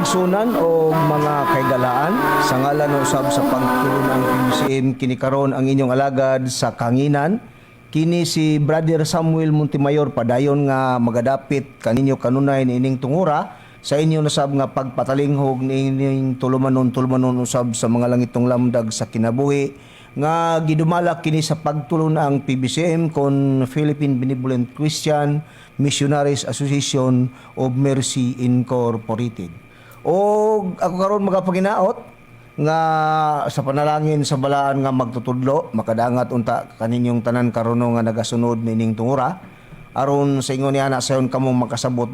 kaigsunan o mga kaigalaan sa ngalan usab sa pagtulong ng PBCM kini karon ang inyong alagad sa kanginan kini si Brother Samuel Montemayor padayon nga magadapit kaninyo kanunay niining tungura sa inyo nasab nga pagpatalinghog niining tulumanon usab sa mga langitong lamdag sa kinabuhi nga gidumalak kini sa pagtulong ang PBCM kon Philippine Benevolent Christian Missionaries Association of Mercy Incorporated. O ako karon magapanginaot nga sa panalangin sa balaan nga magtutudlo makadangat unta kaninyong tanan karon nga nagasunod nining tungura aron sa ingon ni ana sayon kamo makasabot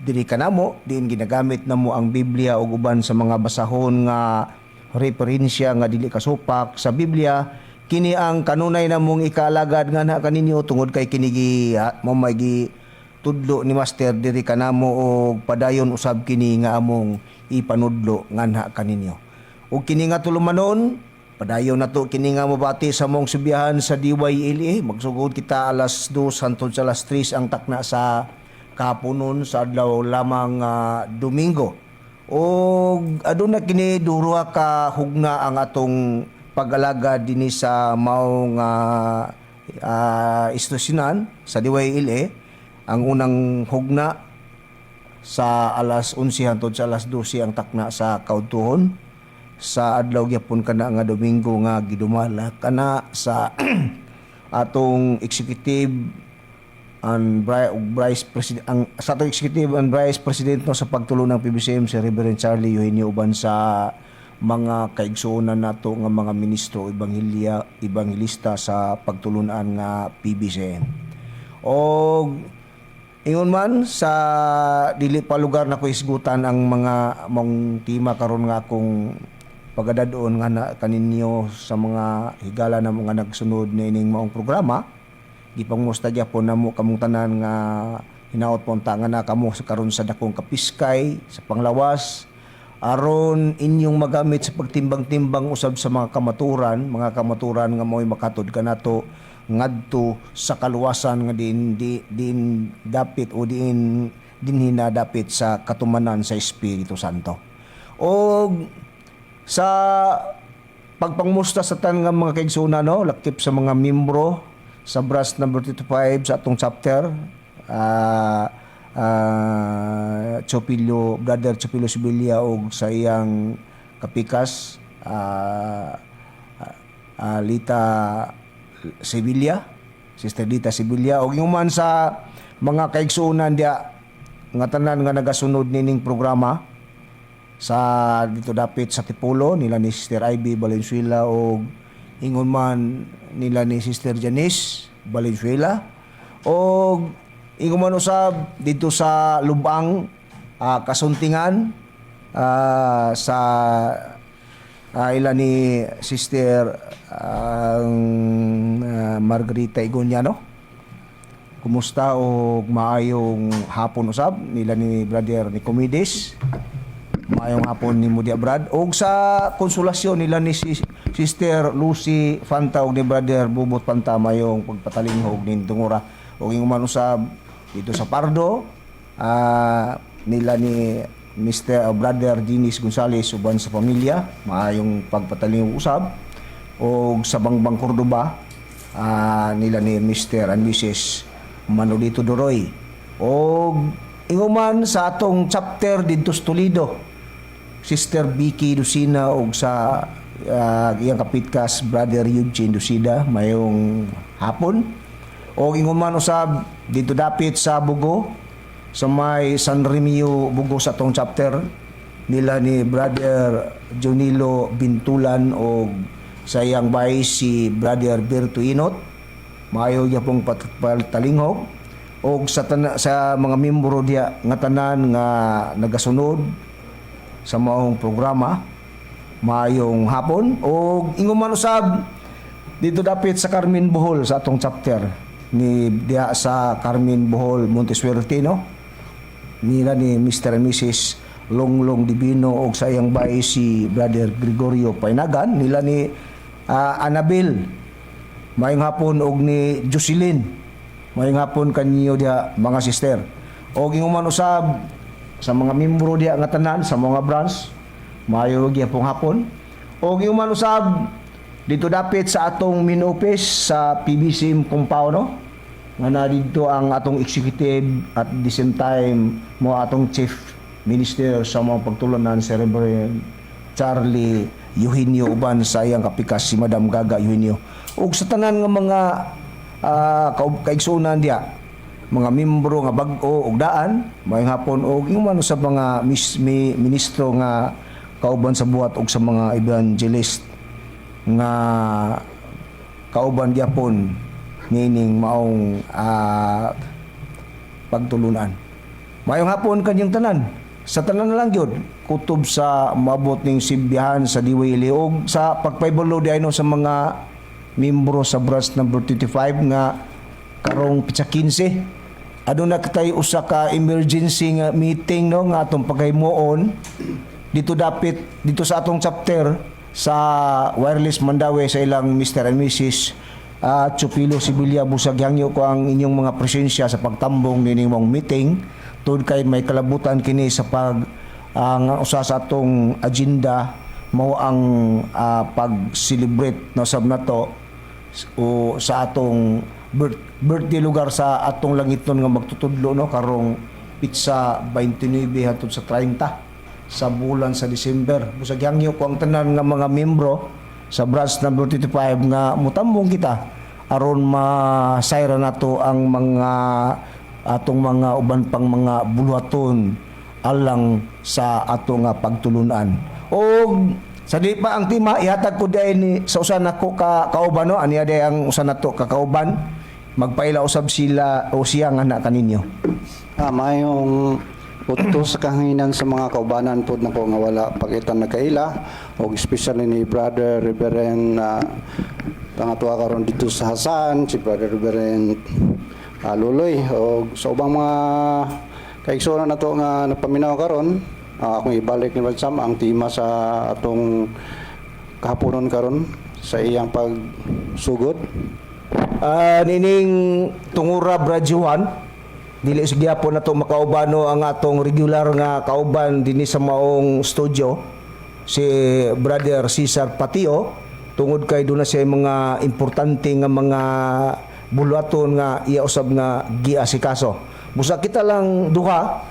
diri kanamo diin ginagamit namo ang Biblia ug uban sa mga basahon nga referensya nga dili kasupak sa Biblia kini ang kanunay namong ikaalagad nga na kaninyo tungod kay kini mamay tudlo ni Master diri kanamo og padayon usab kini nga among ipanudlo nganha kaninyo. Ug kini nga tulumanon padayon nato kini nga mabati sa mong subiyahan sa DYLA magsugod kita alas 2 hangtod sa alas 3 ang takna sa kapunon sa adlaw lamang Domingo. Og aduna kini duha ka hugna ang atong pag-alaga dinhi sa maong istusyonan sa DYLA. Ang unang hugna sa alas 11 hangtod sa alas 12 ang takna sa kaudtuhon sa adlaw gyapon kana nga Domingo nga gidumala kana sa atong executive and vice president ang sa atong executive and vice president no sa pagtulo ng PBCM si Reverend Charlie Eugenio uban sa mga kaigsuonan nato nga mga ministro ebanghelista sa pagtulunan nga PBCM. Og ingon man sa dili pa lugar na ko isgutan ang mga mong tima karon nga akong pagadadon nga na kaninyo sa mga higala na mga nagsunod na ining maong programa gipangmusta gyapon namo kamong tanan nga hinaot ponta nga na kamo sa karon sa dakong kapiskay sa panglawas aron inyong magamit sa pagtimbang-timbang usab sa mga kamaturan nga mo'y makatod kanato ngadto sa kaluwasan nga din dapit o din hinadapit sa katumanan sa Espiritu Santo. O sa pagpangmusta sa tan nga mga kaigsunan no lakip sa mga membro sa brass number 25 sa atong chapter Brother Chopilio Sibilia og sa iyang kapikas Lita Sibilia, Sister Dita Sibilia og yung man sa mga kaigsuonan dia nga tanan nga nagasunod nining programa sa dito dapit sa Tipulo nila ni Sister Ivy Valenzuela og ingon man nila ni Sister Janice Valenzuela og ingon man usab dito sa Lubang Kasuntingan sa ila ni Sister Margarita Igoniano. Kumusta o maayong hapon usab nila ni Brother Nicomedes. Maayong hapon ni Mudia Brad. O sa konsolasyon nila ni Sister Lucy Fanta o ni Brother Bubot Fanta mayong pagpatalinghog nin tungura. O yung man usab dito sa Pardo nila ni Mr. Brother Dinis Gonzales uban sa pamilya maayong pagpatalinghog usab o sa Bangbang Cordoba nila ni Mr. and Mrs. Manolito Doroy o inguman sa atong chapter dito sa Toledo Sister Vicky Lucina o sa iyang kapitkas Brother Eugene Lucida mayong hapon o inguman usab dito dapit sa Bugo sa may San Remio Bugo sa atong chapter nila ni Brother Jonilo Bintulan o sa iyang bay si Brother Berto Inot maayo niya pong patalinghog o sa mga membro diya nga tanan nga nagasunod sa maong programa maayong hapon o inguman usab dito dapit sa Carmen Bohol sa atong chapter ni diya sa Carmen Bohol Montesuerte no nila ni Mr. and Mrs. Longlong Divino o sa iyang bay si Brother Gregorio Painagan nila ni Annabel mayong hapon og ni Jocelyn mayong hapon kanyo dia mga sister og inguman usab sa mga membro diya nga tanan sa mga branch maayo gyapon hapon. Og human usab dito dapit sa atong main office sa PBC compound no, nga na dito ang atong executive at the same time mo atong chief minister sa mga pagtulunan si Reverend Charlie Eugenio uban sa iyang kapikas si Madam Gaga Eugenio. Ug sa tanan nga mga kaigsunan diya, mga membro nga bag-o ug daan, mayong hapon og human sa mga ministro nga kauban sa buhat ug sa mga evangelist nga kauban gyapon nining maong pagtulunan. Mayong hapon kanyang tanan. Sa tanan na lang gyud kutob sa maabot ning simbihan sa Diwaili og sa pagpaybulo di ayno sa mga membro sa branch number 25 nga karong pitsa 15 aduna katay usa ka emergency nga meeting no nga atong paghimuon dito dapit dito sa atong chapter sa Wireless Mandawi sa ilang Mr. and Mrs. Chupilo Sibilia busag hangyo ko ang inyong mga presensya sa pagtambong nining mong meeting tungod kay may kalabutan kini sa ang usa sa atong agenda mao ang pag-celebrate na sab nato o sa atong birthday lugar sa atong langiton nga magtutudlo no karong pitsa 29 hangtod sa 30 sa bulan sa December. Busag hangyo ko ang tanan nga mga membro sa branch number 35 nga mutambong kita aron masayra nato ang mga atong mga uban pang mga buluhaton alang sa ato nga pagtulunan. O sa di pa ang tema ihatag ko day ni sa usan nako ka kauban no ani day ang usan nato ka kauban magpaila usab sila o siya nga anak kaninyo. Mayong utos sa kahanginan sa mga kaubanan pod nako nga wala pagitan nagkaila og especially ni Brother Reverend pangatwa karon dito sa Hasan si Brother Reverend Luloy o sa ubang mga kaigsoon na to nga napaminaw karon akong ibalik ni Balsam ang tema sa atong kahaponon karon sa iyang pagsugod. Nining tungura Brajuan dili sa gyapon nato makaubano ang atong regular nga kauban dinhi sa maong studio si Brother Cesar Patio tungod kay doon na siya mga importante nga mga buluhaton nga iya usab nga giasikaso. Busa kita lang duha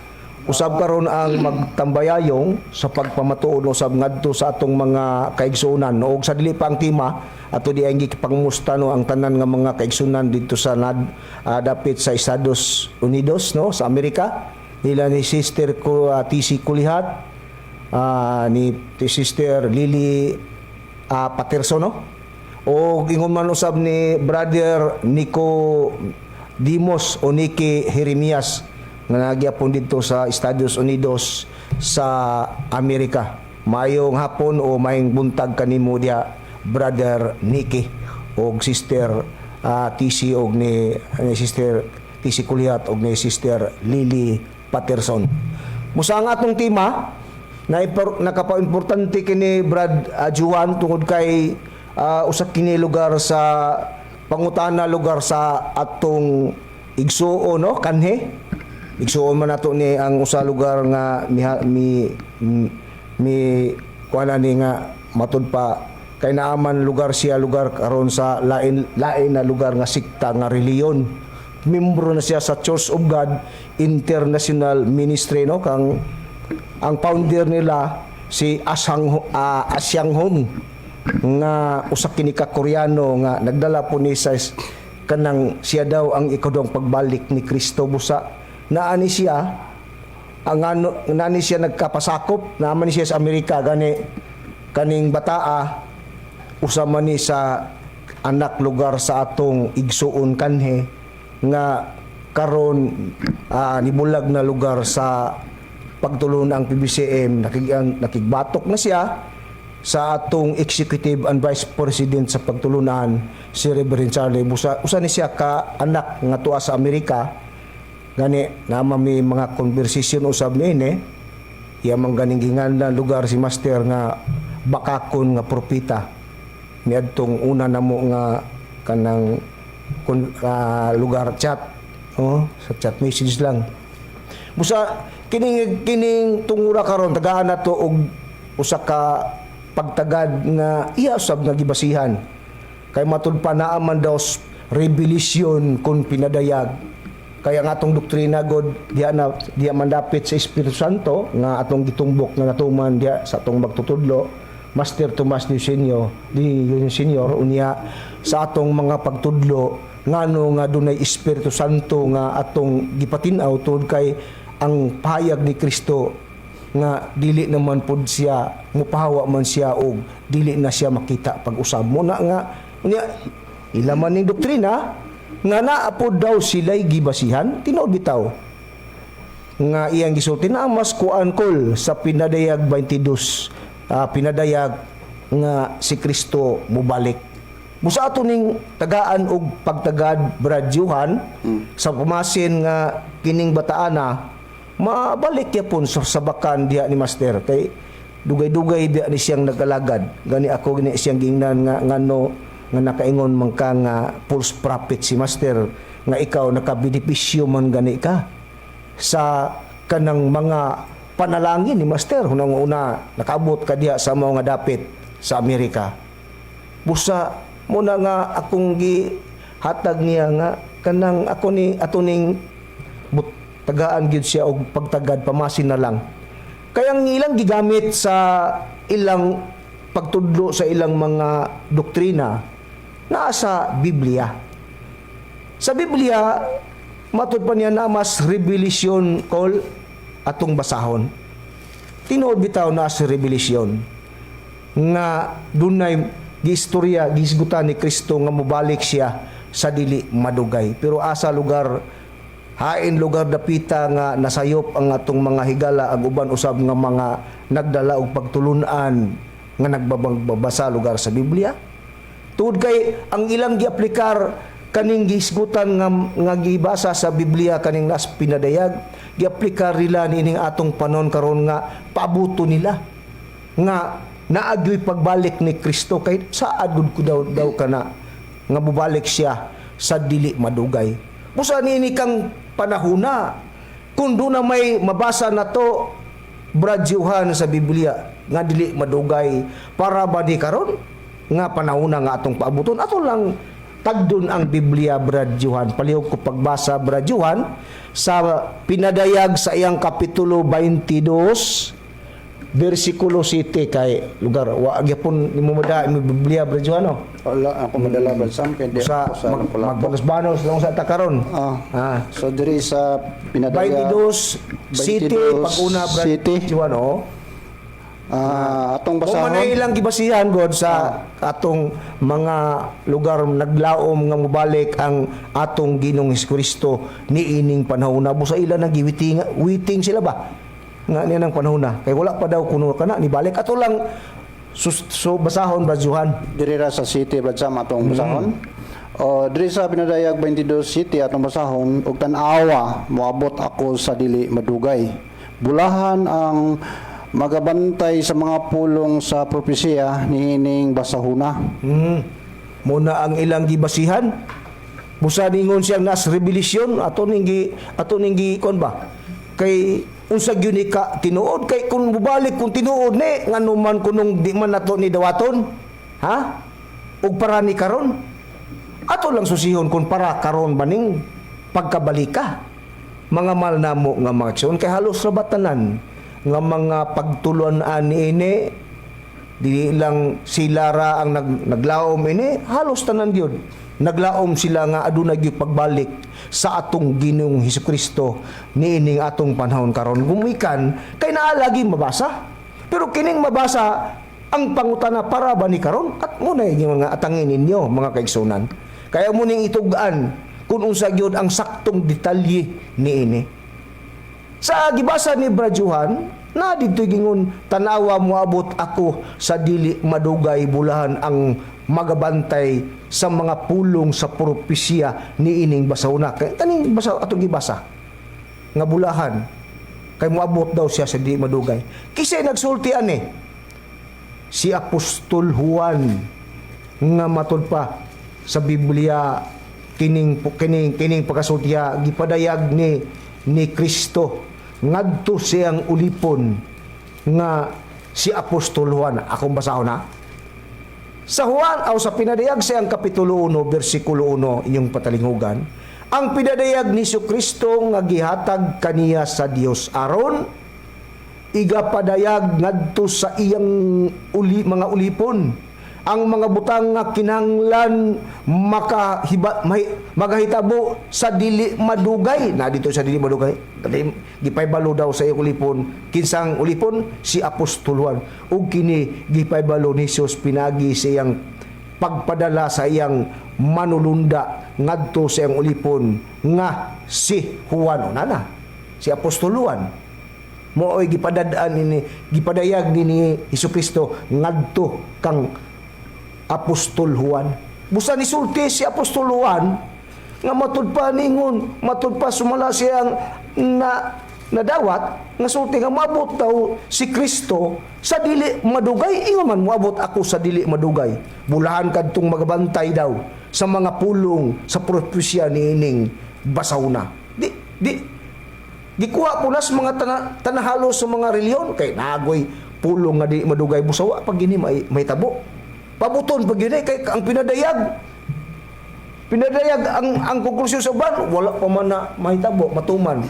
usab karon ang magtambayayong sa pagpamatuod usab ngadto sa atong mga kaigsuonan og sa dili pa ang tema ato di ang gipangmusta no ang tanan nga mga kaigsuonan dito sa dapit sa Estados Unidos no sa Amerika nila ni Sister ko TC Kulihat ni Sister Lily Patterson no o ingon man usab ni Brother Nico Dimos o Nicky Jeremias nga nagyapon dito sa Estados Unidos sa Amerika. Mayong hapon o mayong buntag kanimo dia Brother Nicky o Sister TC o ni Sister TC Kulihat o ni Sister Lily Patterson. Musa ang atong tema na nakapa-importante kini Brad Juan tungod kay usa kini lugar sa pangutana lugar sa atong igsuo no kanhe igsuon man nato ni ang usa lugar nga mi kuana ni nga matud pa kay naaman lugar siya lugar karon sa lain na lugar nga sikta nga reliyon membro na siya sa Church of God International Ministry no kang ang founder nila si Asyang Hong nga usa kini ka Koreano nga nagdala po ni sa kanang siya daw ang ikadong pagbalik ni Kristo busa naani siya ang nani siya nagkapasakop naman siya sa Amerika gani kaning bataa usa man ni sa anak lugar sa atong igsuon kanhe nga karon nibulag na lugar sa pagtulon ang PBCM nakigbatok na siya sa atong Executive and Vice President sa pagtulunan si Reverend Charlie usa ni siya ka anak nga tuwa sa Amerika gani na may mga conversation usab ni iya man ganing ginganlan lugar si Master nga bakakon nga propeta miadtong una namo nga kanang lugar chat sa chat message lang Busa kining tungura karon tagaan nato og usa ka pagtagad nga iya usab nga gibasihan. Kay matud pa naa man daw rebelisyon kun pinadayag. Kaya nga atong doktrina god diya man dapit sa Espiritu Santo nga atong gitumbok nga natuman diya sa atong magtutudlo. Master Tomas di Senior unya sa atong mga pagtudlo ngano nga dunay Espiritu Santo nga atong gipatin-aw tungod kay ang pahayag ni Kristo nga dili naman pud siya mupahawa man siya og dili na siya makita pag-usab mo na nga unya ilaman ning doktrina nga naa pod daw sila'y gibasihan tinuod bitaw nga iyang gisulti na mas kuan kol sa pinadayag 22 pinadayag nga si Kristo mubalik. Busa ato ning tagaan og pagtagad bradyuhan sa pumasin nga kining bataana mabalik yapon sa sabakan diha ni Master kay dugay-dugay diha ni siyang nagalagad gani ako gani siyang gingnan nga ngano nga nakaingon man ka nga false prophet si Master nga ikaw nakabenepisyo man gani ka sa kanang mga panalangin ni Master hunang una nakaabot ka diha sa mga dapit sa Amerika. Busa mo na nga akong gihatag niya nga kanang ako ni atuning tagaan gyud siya og pagtagad pamasin na lang. Kaya ang ilang gigamit sa ilang pagtudlo sa ilang mga doktrina naa sa Biblia. Sa Biblia matud pa niya na mas revelation call atong basahon. Tinuod bitaw na sa revelation nga dunay giistorya gisgutan ni Kristo nga mobalik siya sa dili madugay. Pero asa lugar hain lugar dapita nga nasayop ang atong mga higala ang uban usab nga mga nagdala og pagtulunan nga nagbabasa lugar sa Biblia. Tuod kay ang ilang giaplikar kaning gisgutan nga gibasa sa Biblia kaning nas pinadayag giaplikar nila nining atong panon karon nga paabuto nila nga naagyoy pagbalik ni Kristo kay saad gud ko daw kana nga mubalik siya sa dili madugay. Busa niini kang panahuna kun do na may mabasa na to bradyuhan sa Biblia nga dili madugay para ba di karon nga panahuna nga atong paabuton ato lang tagdon ang Biblia bradyuhan palihog ko pagbasa bradyuhan sa pinadayag sa iyang kapitulo 22 versikulo 7 kay lugar wa gyapon nimo mada imo Biblia bradyuhan no Wala ako madala ba sam kay di sa ako sa magbanos-banos lang sa ta karon So diri sa pinadaya 22 City pag-una bradyuhan no atong kung basahon manay ilang gibasihan god sa atong mga lugar naglaom nga mobalik ang atong Ginoong Hesukristo niining panahon na busa ila nang waiting sila ba nga niya nang panahon na kay wala pa daw kuno kana ni balik ato lang so basahon bradyuhan diri ra sa city brad sam atong basahon o diri sa pinadayag 22 city atong basahon ug tan-awa moabot ako sa dili madugay bulahan ang magabantay sa mga pulong sa propesya niining basahuna. Muna ang ilang gibasihan. Busa ningon siyang nas revelation ato ning kon ba. Kay unsa gyud ni ka tinuod kay kun mubalik kun tinuod ni ngano man kunong di man nato ni dawaton. Ha? Ug para ni karon. Ato lang susihon kun para karon baning pagkabalika. Mga malnamo nga mga aksyon kay halos sa batanan nga mga pagtulon ani dili lang sila ra ang naglaom ini halos tanan gyud naglaom sila nga adunay gyud pagbalik sa atong Ginoong Hesukristo niining atong panahon karon gumikan kay naa lagi mabasa pero kining mabasa ang pangutana para ba ni karon at mo na yung mga atangin ninyo mga kaigsunan kaya mo ning itugan kung unsa gyud ang saktong detalye niini. Sa gibasa ni bradyuhan na dito gingon tanawa moabot ako sa dili madugay bulahan ang magabantay sa mga pulong sa propesya niining basahuna kaning basa atong gibasa nga bulahan kay moabot daw siya sa dili madugay kisay nagsulti ani si Apostol Juan nga matud pa sa Biblia kining pagkasultiya gipadayag ni Kristo ngadto siyang ulipon nga si Apostol Juan. Akong basahon na. Sa Juan, o sa pinadayag siyang Kapitulo 1, versikulo 1, inyong patalinghugan, ang pinadayag ni Kristo nga gihatag kaniya sa Dios aron igapadayag ngadto sa iyang mga ulipon ang mga butang nga kinahanglan magahitabo sa dili madugay. Na dito sa dili madugay, gipaybalo daw sa iyang ulipon. Kinsang ulipon? Si Apostol Juan. Ug kini gipaybalo ni Jesus pinagi sa iyang pagpadala sa iyang manulunda ngadto sa iyang ulipon nga si Juan. Nana, si Apostol Juan. Mooy gipadadaan ini, gipadayag ni Jesucristo ngadto kang Apostol Juan. Busa ni sulti si Apostol Juan nga matud pa ningon, matud pa sumala siyang nadawat nga sulti nga maabot daw si Kristo sa dili madugay. Ingon man moabot ako sa dili madugay. Bulahan kadtong magabantay daw sa mga pulong sa propesya niining basawna. Gikuha ko na sa mga tanahalo sa mga reliyon kay nagoy pulong nga di madugay busawa pag gini may tabo. Pabuton pag yun kay ang pinadayag ang konklusyon sa ban wala pa man na mahitabo matuman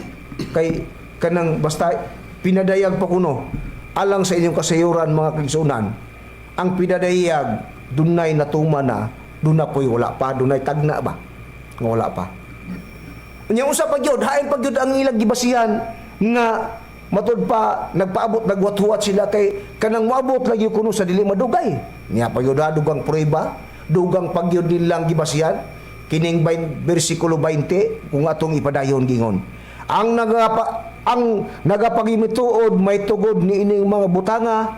kay kanang basta pinadayag pa kuno alang sa inyong kasayuran mga kaigsunan. Ang pinadayag dunay natuman na duna koy wala pa, dunay tagna ba nga wala pa. Unya usa pag yun hain pag yun ang ilang gibasihan nga matud pa nagpaabot nagwat-huwat sila kay kanang moabot lagi kuno sa dili madugay. Niya pa yun dugang prueba, dugang pagyod nilang gibasihan kining bersikulo 20 kung atong ipadayon gingon. Ang nagapagimituod may tugod ni ining mga butanga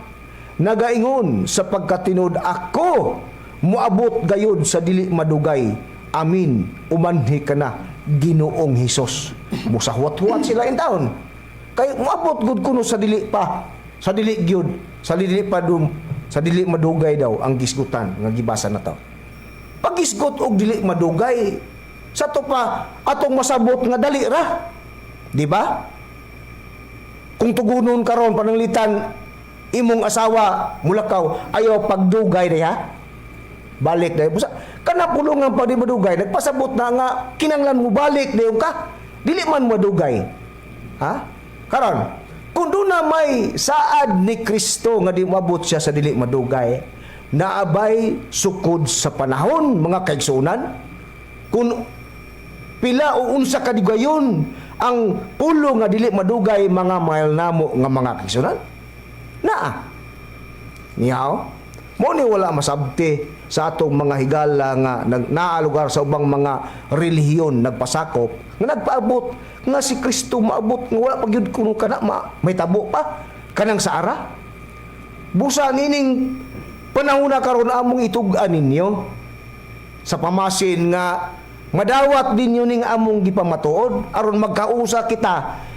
nagaingon sa pagkatinud ako moabot gayud sa dili madugay. Amin umanhi kana Ginoong Hesus. Musahwat-huwat sila in taon. Kay moabot gud kuno sa dili gyud sa dili madugay daw ang gisgutan nga gibasa na to. Pag gisgot og dili madugay sa to pa atong masabot nga dali ra, di ba? Kung tugunon karon pananglitan imong asawa mulakaw ayaw pagdugay diha, balik dayo busa kana pulungan pa di madugay nagpasabot na nga kinanglan mo balik dayon ka dili man madugay. Ha? Karon, kung doon na may saad ni Kristo nga di mabot siya sa dili madugay, naabay sukod sa panahon, mga kaigsunan, kung pila o unsa kadigayon ang pulo nga dili madugay mga mahal namo nga mga kaigsunan? Naa. Niyaw? Mo ni wala masabti sa atong mga higala nga naalugar sa ubang mga relihiyon nagpasakop nga nagpaabot nga si Kristo maabot nga wala pagyud kuno kana may tabo pa kanang sa ara. Busa nining panahon na karon among itug-an ninyo sa pamasin nga madawat din ning among gipamatuod aron magkausa kita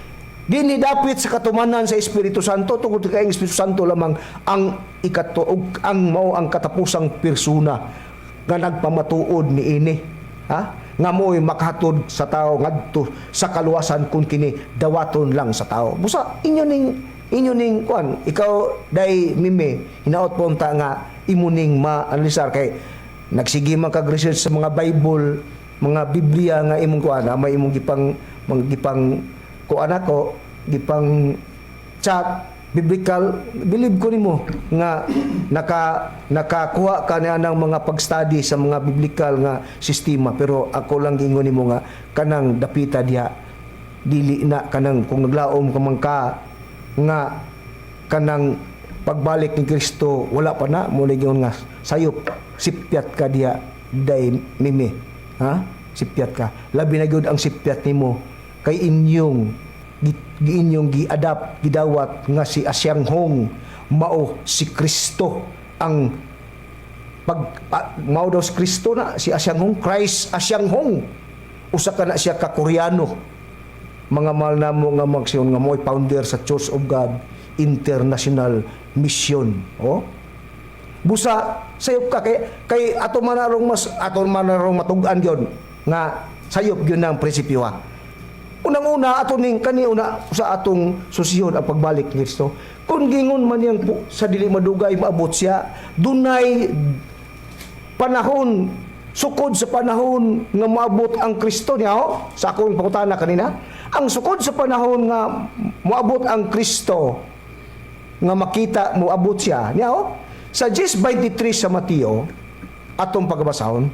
dinhi dapit sa katumanan sa Espiritu Santo tungod kay ang Espiritu Santo lamang ang ikatuog ang mao ang katapusang persona nga nagpamatuod niini. Ha? Nga mo'y makahatod sa tao ngadto sa kaluwasan kung kini dawaton lang sa tao. Busa inyo ning kuan ikaw dai mime hinaot po unta nga imo ning ma-analisar kay nagsige man kag research sa mga Bible, mga Biblia nga imong kuan may imong gipang kuan ako gipang chat biblical, believe ko nimo nga nakakuha ka na ng mga pag-study sa mga biblical nga sistema, pero ako lang gingon nimo nga kanang dapita diha dili na kanang kung naglaom ka man ka nga kanang pagbalik ni Kristo wala pa na mo gingon nga sayop sipyat ka diha day mimi. Ha? Sipyat ka. Labi na gyud ang sipyat nimo kay inyong giadapt gidawat nga si Asyang Hong mao si Kristo ang mao daw si Kristo na si Asyang Hong, Christ Asyang Hong, usa ka na siya ka Koreano mga mahal namo nga magsiyon nga mo'y founder sa Church of God International Mission. Busa sayop ka kay ato manarong matug-an gyud nga sayop gyud ang prinsipyo. Unang-una ato ning kaniuna sa atong susihon ang pagbalik ni Kristo. Kung gingon man yang po sa dili madugay maabot siya, dunay panahon sukod sa panahon nga maabot ang Kristo niya sa akong pangutana kanina. Ang sukod sa panahon nga maabot ang Kristo nga makita moabot siya niya sa 10:23 sa Mateo atong pagbasahon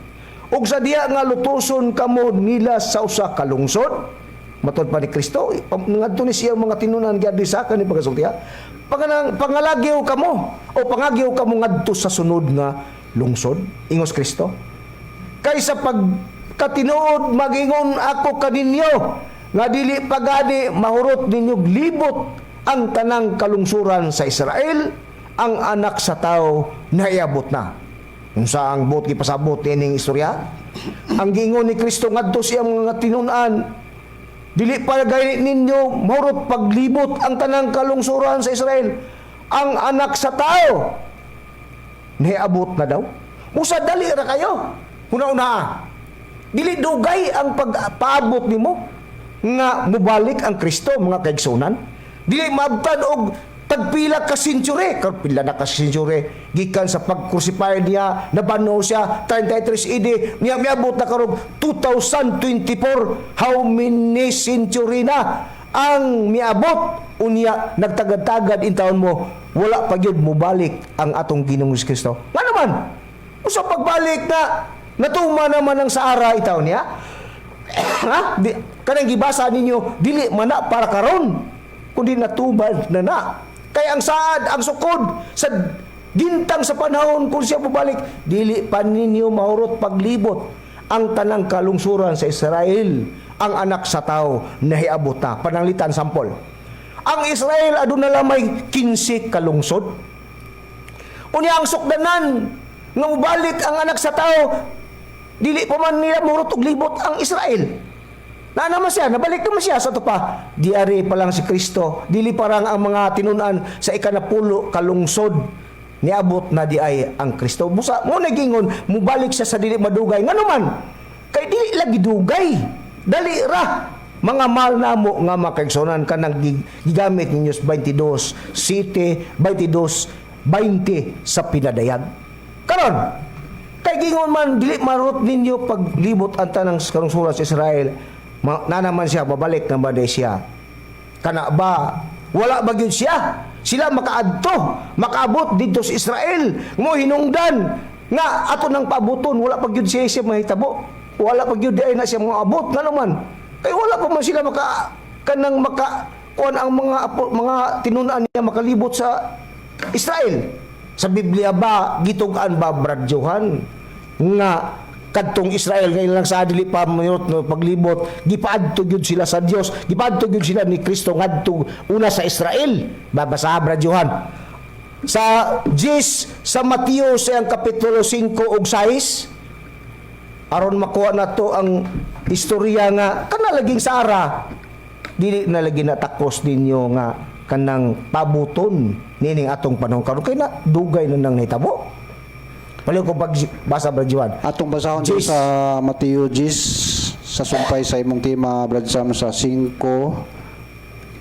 ug sa diya nga lutuson kamo nila sa usa ka lungsod matod pa ni Kristo ngadto ni siya mga tinunan gyud sa kanhi pagasultiha pangalagyo kamo o pangagyo kamo ngadto sa sunod nga lungsod ingos Kristo kaysa pag katinuod magingon ako kaninyo nga dili pagani mahurot ninyo libot ang tanang kalungsuran sa Israel ang anak sa tao naiabot na. Kung saang buot gipasabot ining istorya, ang gingon ni Kristo ngadto siya mga tinunan, dili pa gayud ninyo mahurot paglibot ang tanang kalungsuran sa Israel. Ang anak sa tao naiabot na daw. Musa dali ra kayo. Una-una, dili dugay ang pagpaabot nimo nga mubalik ang Kristo mga kaigsunan. Dili maabtan og tagpila ka century, pila na ka century gikan sa pag-crucify niya, nabanaw siya 33 AD, niya miabot na karong 2024. How many century na ang miabot unya nagtagad-tagad in taon mo, wala pa gyud mo balik ang atong Ginoong Kristo. Nga naman, usa pagbalik na natuma naman ang Sahara itaw niya. Ha? Kanang gibasa ninyo, dili man na para karon, kundi natubad na. Kaya ang saad, ang sukod sa gintang sa panahon kung siya bubalik, dili pa ninyo mahurot paglibot ang tanang kalungsuran sa Israel. Ang anak sa tao nahiabot na. Pananglitan sampol. Ang Israel aduna lamay 15 kalungsod. Unya ang sukdanan nga mubalik ang anak sa tao, dili pa man nila mahurot og libot ang Israel. Na naman siya, nabalik naman siya sa tupa. Diari pa lang si Kristo. Dili parang ang mga tinunan sa ikanapulo kalungsod. Niabot na di ay ang Kristo. Busa, mo nagingon, mubalik siya sa dili madugay. Nga naman, kay dili lagi dugay. Dali ra. Mga mahal na mo nga makaigsonan ka ng gigamit ninyo 22, 7, 22, 20 sa pinadayag. Karon, kay gingon man, dili marot ninyo paglibot ang tanang kalungsuran sa Israel. Na naman siya, babalik na ba siya? Kana ba? Wala ba yun siya? Sila makaadto, makaabot dito sa Israel. Mo hinungdan nga ato nang paabuton, wala pa yun siya mahitabo. Wala pa yun na siya mga abot. Nga naman, kaya wala pa man sila kuan ang mga tinunan niya makalibot sa Israel. Sa Biblia ba, gitugaan ba, Brad Johan, nga kadtong Israel ngayon lang sa adili pa no paglibot gipaadto gyud sila sa Dios, gipaadto gyud sila ni Kristo ngadto una sa Israel. Babasa Brad Johan sa 10 sa Mateo sa kapitulo 5 ug 6 aron makuha nato ang istorya nga kana laging Sara dili na lagi natakos ninyo nga kanang pabuton nining atong panahon karon kay na dugay na nang nahitabo. Paliw ko pagbasa, Brad Juan. Atong basahon sa Mateo 10 sa sumpay sa imong tema, Brad Sam, sa 5, 6.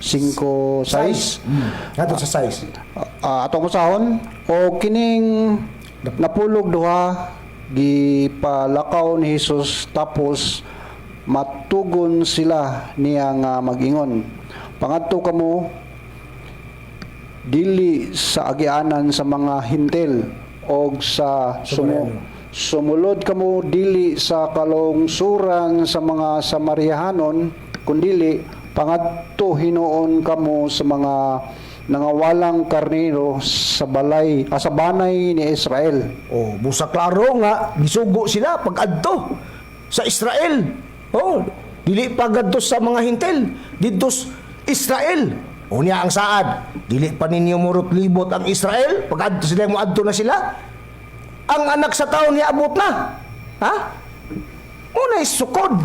Ato sa 6. Atong basahon, o kining napulog duha, gipalakaw ni Jesus, tapos matugon sila niya nga mag-ingon. Pangadto kamo, dili sa agianan sa mga hintil, og sa sumulod kamo dili sa kalungsuran sa mga Samariahanon kundili pangadto hinuon kamo sa mga nangawalang karnero sa balay sa banay ni Israel. Oh, busa klaro nga gisugo sila pag-adto sa Israel. Oh, dili pagadto sa mga hintil, didto Israel. Unya ang saad, dili pa ninyo murot libot ang Israel, pag-adto sila mo adto na sila. Ang anak sa tao niya abot na. Ha? Unay sukod.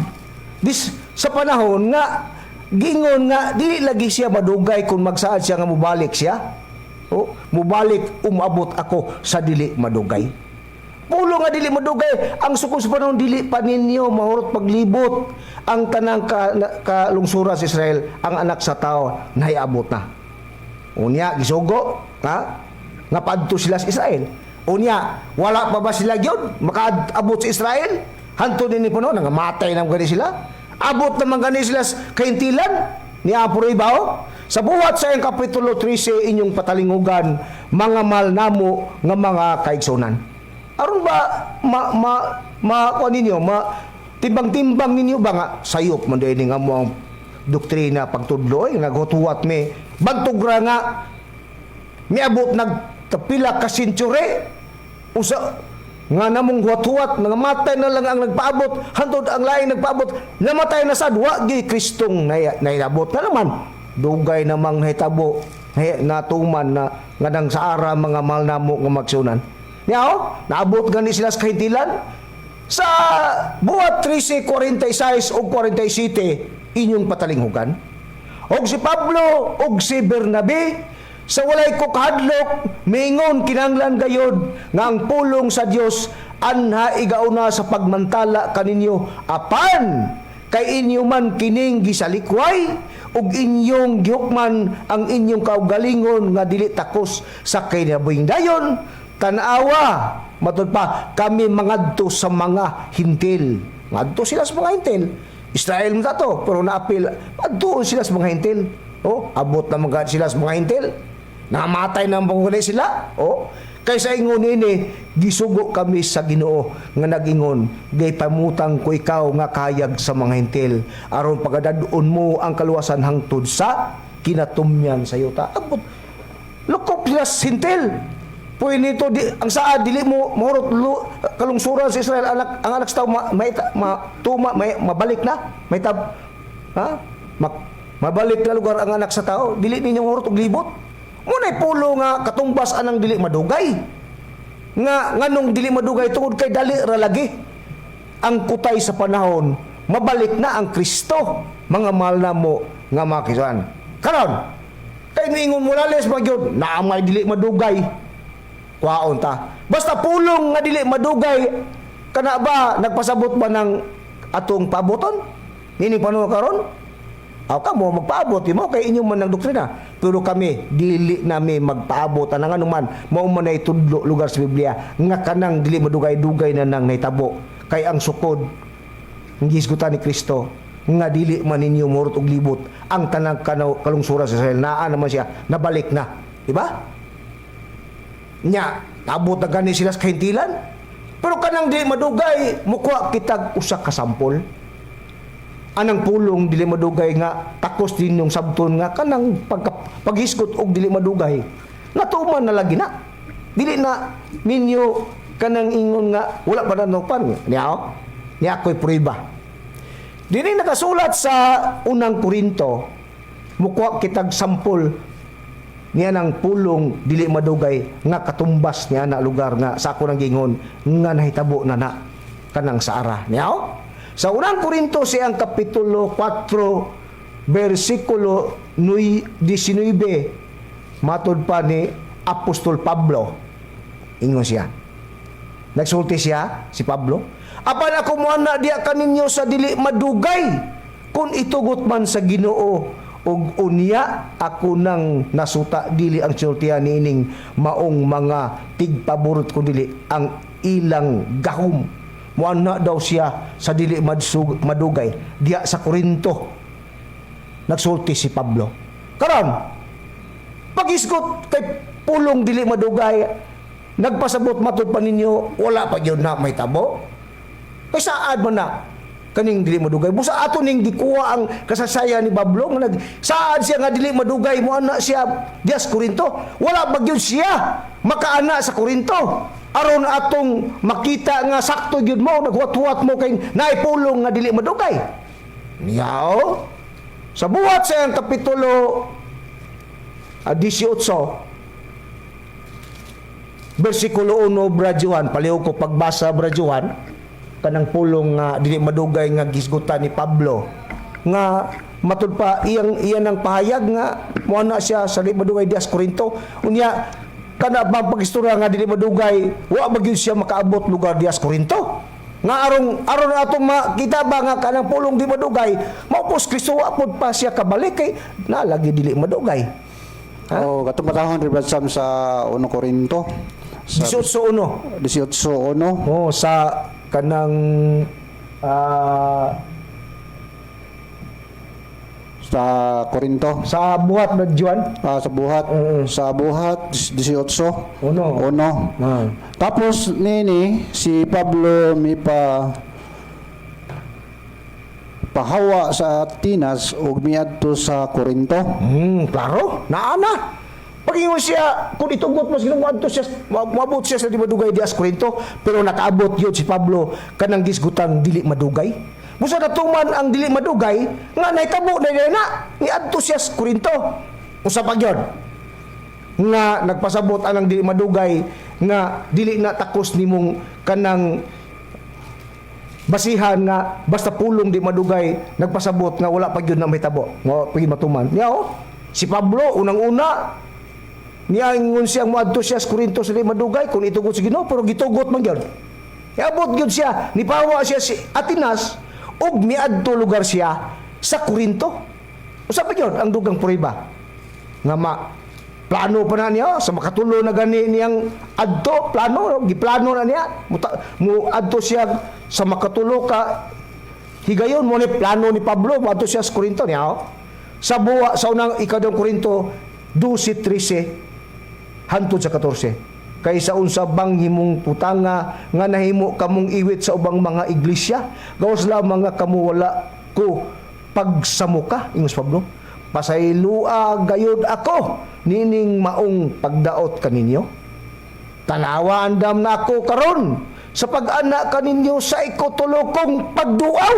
Sa panahon nga gingon nga dili lagi siya madugay kung magsaad siya nga mubalik siya. Oh, mubalik umabot ako sa dili madugay. Pulo nga dili madugay, ang sukod sa panahon dili pa ninyo mahurot paglibot ang tanang kalungsura sa Israel, ang anak sa tao nahiabot na. Unya gisugo nga padto sila sa Israel. Unya wala pa ba sila gyud makaabot sa Israel? Hanto din ni puno nga matay nang gani sila. Abot naman gani sila sa kaintilan ni Apuroy bao. Sa buhat sa iyang kapitulo 13 inyong patalingugan mga malnamo nga mga kaigsunan. Aron ba kuan ninyo timbang-timbang ninyo ba nga sayop man din nga mo ang doktrina pagtudlo naghutuwat mi bagtugra nga miabot nagtapila ka sentyure usa nga namong huwat-huwat mga matay na lang ang nagpaabot hantod ang lain nagpaabot namatay na sad wa gi Kristong nailabot na naman dugay namang nahitabo natuman na nga nang sa ara mga malnamo nga magsunan. Niyaw, naabot gani sila sa kahintilan. Sa buhat 13:46 o 47 inyong patalinghugan. Og si Pablo og si Bernabe sa walay ko kahadlok mingon kinanglan gayod nga ang pulong sa Dios anha igauna sa pagmantala kaninyo apan kay inyo man kining gisalikway ug inyong gihukman ang inyong kaugalingon nga dili takos sa kinabuhing dayon. Tanawa, matod pa, kami mangadto sa mga hintil. Ngadto sila sa mga hintil. Israel mo to, pero naapil, adto sila sa mga hintil. Oh, abot na mga sila sa mga hintil. Namatay na mga sila. Oh, kaysa ingon ini, gisugo kami sa Ginoo nga nagingon, gay pamutang ko ikaw nga kayag sa mga hintil. Aron pagadadon mo ang kaluwasan hangtod sa kinatumyan sa yuta. Abot, lukop sila sa hintil. Puy nito ang saad dili mo mahurot kalungsuran sa Israel ang anak sa tao mabalik na may tab mabalik na lugar ang anak sa tao dili ninyo mahurot og libot munay pulo nga katumbas anang dili madugay nga nganong dili madugay tungod kay dali ra lagi ang kutay sa panahon mabalik na ang Kristo mga mahal na mo nga makisan karon kay niingon mo lales magyud naamay dili madugay kwaon ta. Basta pulong nga dili madugay kana ba nagpasabot ba ng atong paaboton? Nini panuno karon? Aw ka mo magpaabot mo kay inyo man ng doktrina. Pero kami dili nami magpaabot ang anuman mao man ay tudlo lugar sa Biblia nga kanang dili madugay-dugay na nang nahitabo kay ang sukod ang gisgutan ni Kristo nga dili man ninyo murot og libot ang tanang kalungsura sa Israel naa naman siya nabalik na, di ba? Nya, abot na gani sila sa kahintilan. Pero kanang dili madugay, mukha kitag usa ka sampol. Anang pulong dili madugay nga takos din yung sabton nga kanang paghiskot og dili madugay. Natuman na lagi na. Dili na ninyo kanang ingon nga wala pa na nupan. Niya ako'y prueba. Dili nakasulat sa unang Korinto, mukha kitag sampol niya ng pulong dili madugay nga katumbas niya na lugar nga sa ako nang gingon nga nahitabo na kanang sa ara niya sa unang Korinto siyang kapitulo 4 versikulo 19 matod pa ni Apostol Pablo ingon siya nagsulti siya si Pablo apan ako moana diya kaninyo sa dili madugay kung itugot man sa Ginoo og unya ako nang nasuta dili ang sultihan niining maong mga tigpaborot ko dili ang ilang gahom moana daw siya sa dili madugay diya sa Korinto nagsulti si Pablo karon pagisgot kay pulong dili madugay nagpasabot matud pa ninyo wala pa gyud na may tabo kay saad man na kaning dili madugay busa ato ning gikuha ang kasasaya ni Pablo nga saad siya nga dili madugay mo ana siya diya sa Korinto wala bagyud siya makaana sa Korinto aron atong makita nga sakto gyud mo naghuwat-huwat mo kay naipulong nga dili madugay niyaw sa buhat sa iyang kapitulo 18 versikulo 1 brajuhan paliw ko pagbasa brajuhan kanang pulong nga dili madugay nga gisgutan ni Pablo nga matud pa iyan ang pahayag nga mo na siya sa dili madugay dias Korinto unya kana bang pagistorya nga dili madugay wa magyud siya makaabot lugar dias Corinto nga aron atong makita ba nga kanang pulong di madugay maupos Kristo wa pod pa siya kabalik kay nalagi dili madugay. O katong patahon rin Brad Sam sa 1 Corinto sa 18:1 18:1. oh sa kanang Sa Corinto. sa buhat na Juan Sa buhat. Sa buhat 18. Uno. Tapos nini si Pablo may pahawa sa Atenas ug miadto sa Corinto. Klaro, naana. Pagingon siya, kung itugot mo sila, maabot siya sa di madugay di Corinto, pero nakaabot yun si Pablo kanang gisgutang dili madugay. Busa natuman ang dili madugay, nga nahitabo na ni adto siya sa Corinto. Usa pa gyud nga nagpasabot anang dili madugay nga dili na takos nimong kanang basihan nga basta pulong di madugay nagpasabot nga wala pa gyud na mahitabo nga pagi matuman niya si Pablo unang-una niya ingon siyang moadto siya sa Corinto sa di madugay kung itugot sa Ginoo pero gitugot man gyud iabot gyud siya nipawa siya si Atenas ug miadto lugar siya sa Corinto. Usa pa gyud ang dugang prueba nga plano pa na niya sa makatulo na gani niyang adto giplano na niya mo adto siya sa makatulo ka higayon mo ni plano ni Pablo mo adto siya sa Corinto niya sa buwa sa unang ikadong Corinto 12:13 hantod sa 14 kaysa unsa bang himong putanga nga nahimo kamong iwit sa ubang mga iglesia gawas lamang nga kamo wala ko pagsamuka ingos Pablo pasaylua gayud ako nining maong pagdaot kaninyo tanawa andam na ako karon sa pag-ana kaninyo sa ikutulo kong pagduaw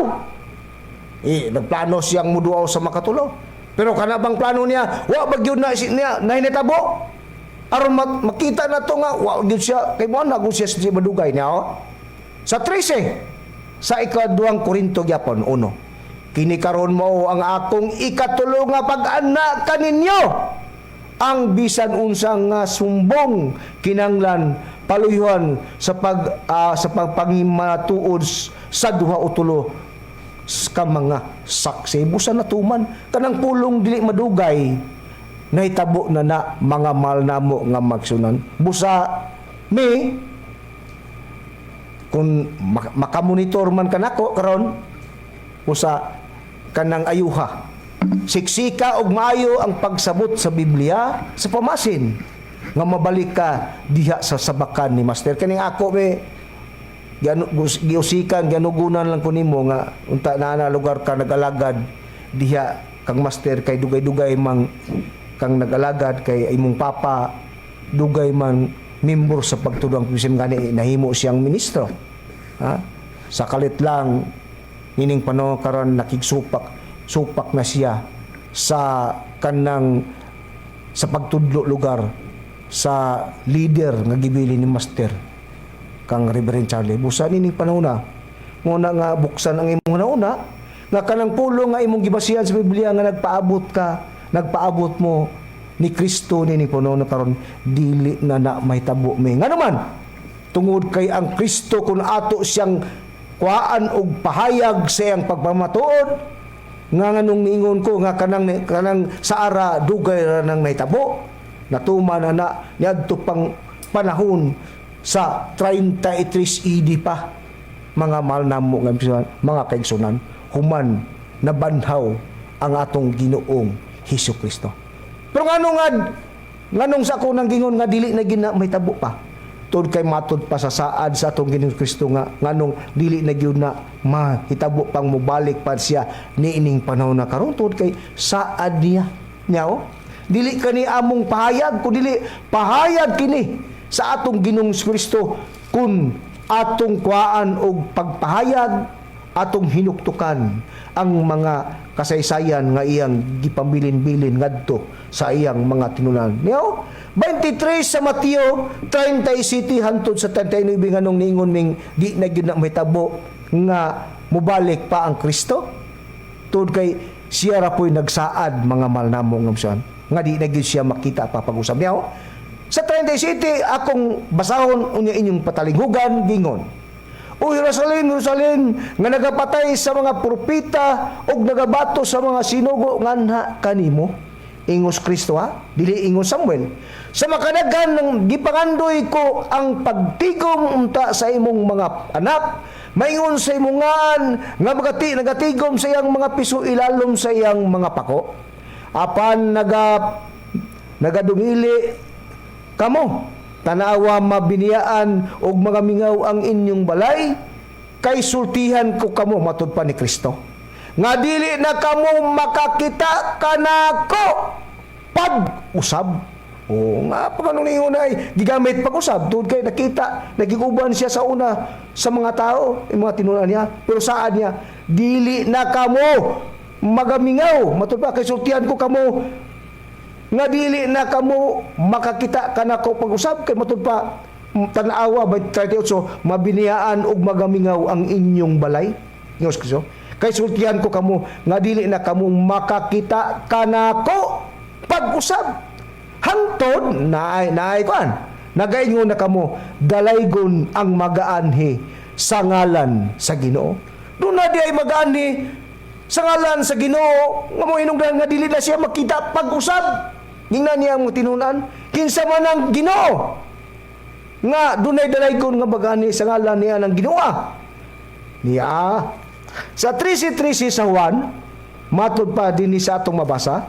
nagplano siyang muduaw sa makatulo pero kanabang plano niya wa bagyud na niya nahinitabo aron makita na to nga wa gyud siya kay mo na siya sa madugay niya sa 13 sa ikaduhang Korinto gyapon 1 kini karon mo ang akong ikatulo nga pag-ana kaninyo ang bisan unsang nga sumbong kinanglan paluyuhan sa pagpangimatuod sa duha o tulo ka mga saksi busa natuman kanang pulong dili madugay nahitabo na mga mahal namo nga magsunan busa mi kung makamonitor man kanako karon busa kanang ayuha siksika og maayo ang pagsabot sa Biblia sa pamasin nga mabalik ka diha sa sabakan ni Master kaning ako me giusikan ganugunan lang ko nimo nga unta na lugar ka nagalagad diha kang Master kay dugay-dugay mang kang nag-alagad kay imong papa dugay man membro sa pagtudang pisim gani nahimo siyang ministro sa kalit lang nining panahon karon nakigsupak na siya sa kanang sa pagtudlo lugar sa leader nga gibili ni Master kang Reverend Charlie busa nining panahon na muna nga buksan ang imong nauna nga kanang pulong nga imong gibasihan sa Biblia nga nagpaabot mo ni Kristo ni puno na karon dili na mahitabo mi nga naman tungod kay ang Kristo kun ato siyang kuhaan og pahayag sa iyang pagpamatuod nga nganong niingon ko nga kanang sa ara dugay ra nang mahitabo natuman na niadto pang panahon sa 33 AD pa mga mahal namo nga mga kaigsunan human nabanhaw ang atong Ginoong Hesukristo. Pero nganong sa ako nang gingon nga dili na gina mahitabo pa. Tod kay matod pa sa saad sa atong Ginoong Kristo nga nganong dili na gyud na mahitabo pang mobalik pa siya niining panahon na karon tod kay saad niya. Dili kani among pahayag kundi pahayag kini sa atong Ginoong Kristo kun atong kuhaan og pagpahayag atong hinuktukan ang mga kasaysayan nga iyang gipabilin-bilin ngadto sa iyang mga tinunan. 23 sa Mateo 37 hantod sa 39 nganong niingon ming di na gyud na mahitabo nga mobalik pa ang Kristo. Tungod kay siya ra po'y nagsaad mga mahal namo nga nga di na gyud siya makita pa pag-usab niya. Sa 37 akong basahon unya inyong patalinghugan gingon. O Jerusalem, Jerusalem, nga nagapatay sa mga propeta o nagabato sa mga sinugo nganha kanimo. Ingos Kristo ha, dili ingos Samuel. Sa makadagan ng gipangandoy ko ang pagtigom unta sa imong mga anak, maingon sa imongan nga nagatigom sa iyang mga piso ilalom sa iyang mga pako. Apan nagadumili kamo, tanawa mabiniyaan og mga mingaw ang inyong balay, kay sultihan ko kamo matud pa ni Kristo. Nga dili na kamo makakita kanako pag-usab. O nga pagkanuningon ay gigamit pag-usab tungod kay nakita nagiguban siya sa una sa mga tao, yung mga tinunan niya, pero saan niya dili na kamo magamingaw matud pa kay sultihan ko kamo nga dili na kamo makakita kanako pag-usab kay matud pa tan-awa 38 mabiniyaan og magamingaw ang inyong balay. Ngos Kristo. Kay sultihan ko kamo nga dili na kamo makakita kanako pag-usab. Hangtod naay kuan. Nagaingon na kamo dalaygon ang magaanhi sa ngalan sa Ginoo. Doon na di ay magaanhi sa ngalan sa Ginoo nga mo hinungdan nga dili na siya makita pag-usab. Ngingnan niya mo tinunan kinsa man ang Ginoo nga dunay dalaygon nga magaanhi sa ngalan niya ng Ginoo. Niya sa 13:13 sa Juan, matud pa dinhi sa atong mabasa,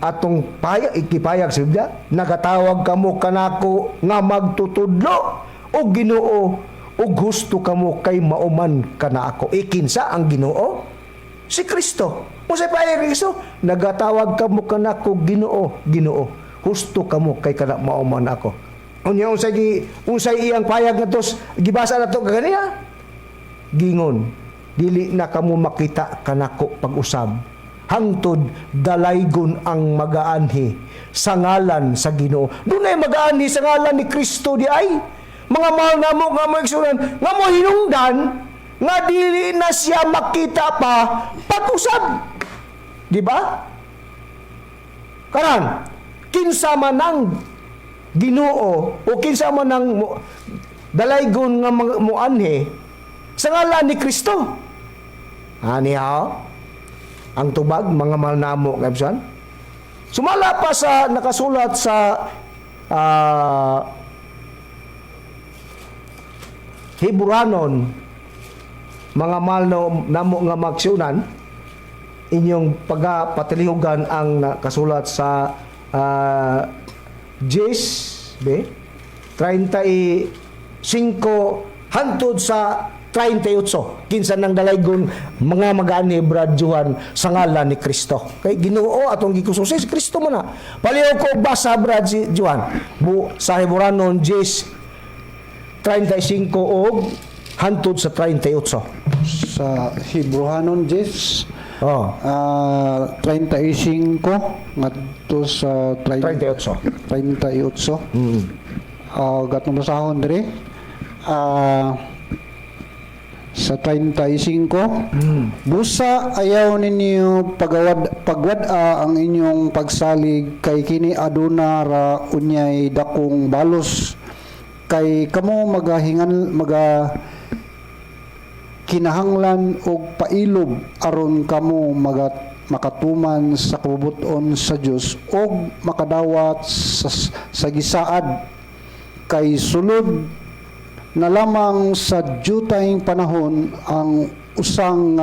atong ikipayag sa Biblia, nagatawag kamo kanako nga magtutudlo og Ginoo ug gusto kamo kay mauman kana ako. Kinsa ang Ginoo? Si Kristo. Unsay payag ni Kristo? Nagatawag kamo kanako Ginoo, Ginoo. Gusto kamo kay kana mauman ako. Unya unsay iyang payag ngadtos gibasa nato kaganiya? Gingon, dili na kamo makita kanako pag-usab. Hangtod dalaygon ang magaanhi sa ngalan sa Ginoo. Dunay magaanhi sa ngalan ni Kristo di ay. Mga mahal namo nga mo igsunan, nga mo hinungdan nga dili na siya makita pa pag-usab. Di ba? Karan, kinsa man ang Ginoo o kinsa man ang dalaygon nga muanhi sa ngalan ni Kristo. Anihaw ang tubag mga mahal namo kaibsan. Sumala pa sa nakasulat sa Heburanon, mga mahal namo nga magsyonan, inyong pagpatilihugan ang nakasulat sa 35 hantod sa 38 kinsa nang dalaygon mga magaani Brad Juan sa ngalan ni Kristo. Kay Ginoo atong gikususi si Kristo man na. Paliw ko basa Brad si Juan sa Heburanon 10:35 og hantod sa 38. Sa Hebrewanon 10 35 ngadto sa 38. 38. Gatong basahon dire. Sa 35, busa ayaw ninyo pagwad-a ang inyong pagsalig kay kini aduna ra unyay dakong balos kay kamo kinahanglan og pailob aron kamo makatuman sa kabubuton sa Dios og makadawat sa gisaad kay sulod na lamang sa dutayng panahon ang usang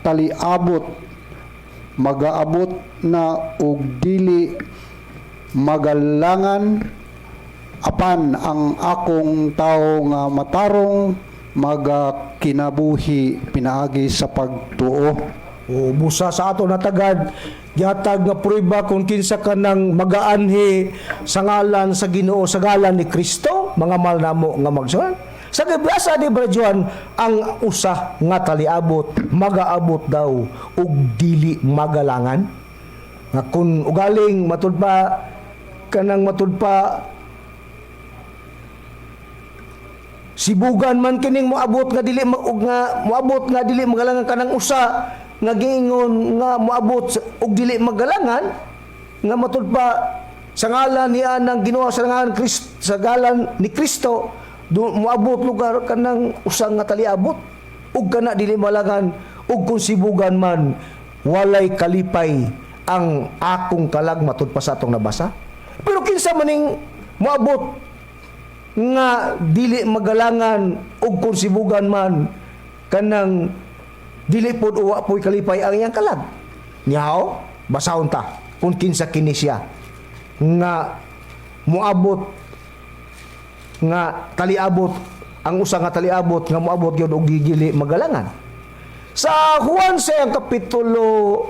taliabot magaabot na og dili magalangan apan ang akong tao nga matarong magakinabuhi pinaagi sa pagtuo. O busa sa ato natagad yatag nga prueba kung kinsa ka nang magaanhi sa ngalan sa Ginoo sa ngalan ni Kristo, mga mahal namo nga magsuon. Sa gabasa ni Brajuan, ang usa nga taliabot magaabot daw ug dili magalangan. Nga kung ugaling matud pa sibugan man kining moabot nga dili magalangan kanang usa nga giingon nga moabot og dili magalangan nga matud pa sa ngalan niya ng Ginoo, sa ngalan sa ngalan ni Kristo, moabot lugar kanang usang nga taliabot ug kana dili malangan ug kung sibugan man walay kalipay ang akong kalag matud pa sa atong nabasa. Pero kinsa maning moabot nga dili magalangan ug kung sibugan man kanang dili pod uwa po'y kalipay ang iyang kalag. Niyaw, basahon ta kung kinsa kini siya nga moabot nga taliabot ang usa nga taliabot nga moabot gyud og dili magalangan. Sa Juan sa kapitulo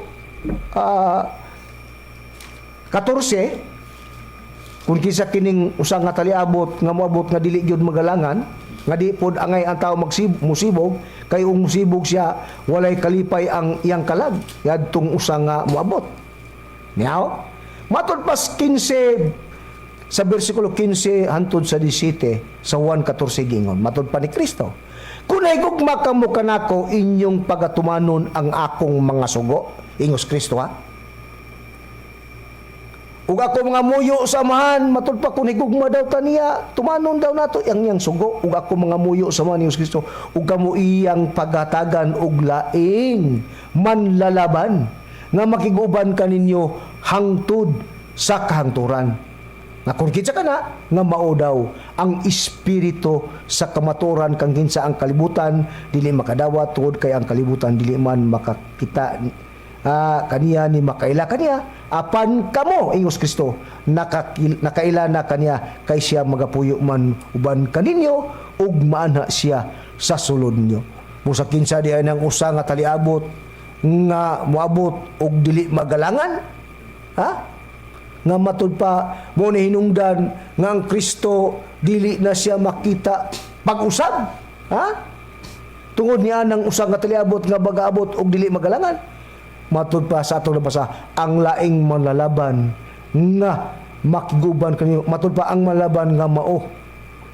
14, kung kinsa kining usa nga taliabot nga moabot nga dili gyud magalangan, nga di pod angay ang tawo musibog, kay ung musibog siya walay kalipay ang iyang kalag yadtong usa nga moabot. Niyaw, matod pas 15 sa bersikulo 15 hantod sa 17 sa Juan 14 gingon, matod pa ni Kristo, kunay gugma kamo kanako inyong pagatumanon ang akong mga sugo, ingos Kristo ha. Ug ako mga muyo samahan, matod pa kunay gugma daw taniya, tumanon daw nato ang iyang sugo, ug ako mga muyo samahan ingos Kristo, ug kamo iyang pagatagan og laing manlalaban nga makiguban kaninyo hangtod sa kahangturan. Nga kung kinsa kana nga mao daw ang espiritu sa kamaturan kang kinsa ang kalibutan dili makadawat tungod kay ang kalibutan dili man makakita kaniya ni makaila kaniya apan kamo ingos Kristo nakaila na kaniya kay siya magapuyo man uban kaninyo ug maana siya sa sulod nyo. Musa kinsa diay nang usa nga taliabot nga moabot og dili magalangan, ha? Nga matud pa mo ni hinungdan nga ang Kristo dili na siya makita pag-usab, ha? Tungod niya nang usa nga taliabot nga bagaabot og dili magalangan. Matud pa sa atong nabasa, ang laing manlalaban nga makiguban kanyo, matud pa ang manlalaban nga mao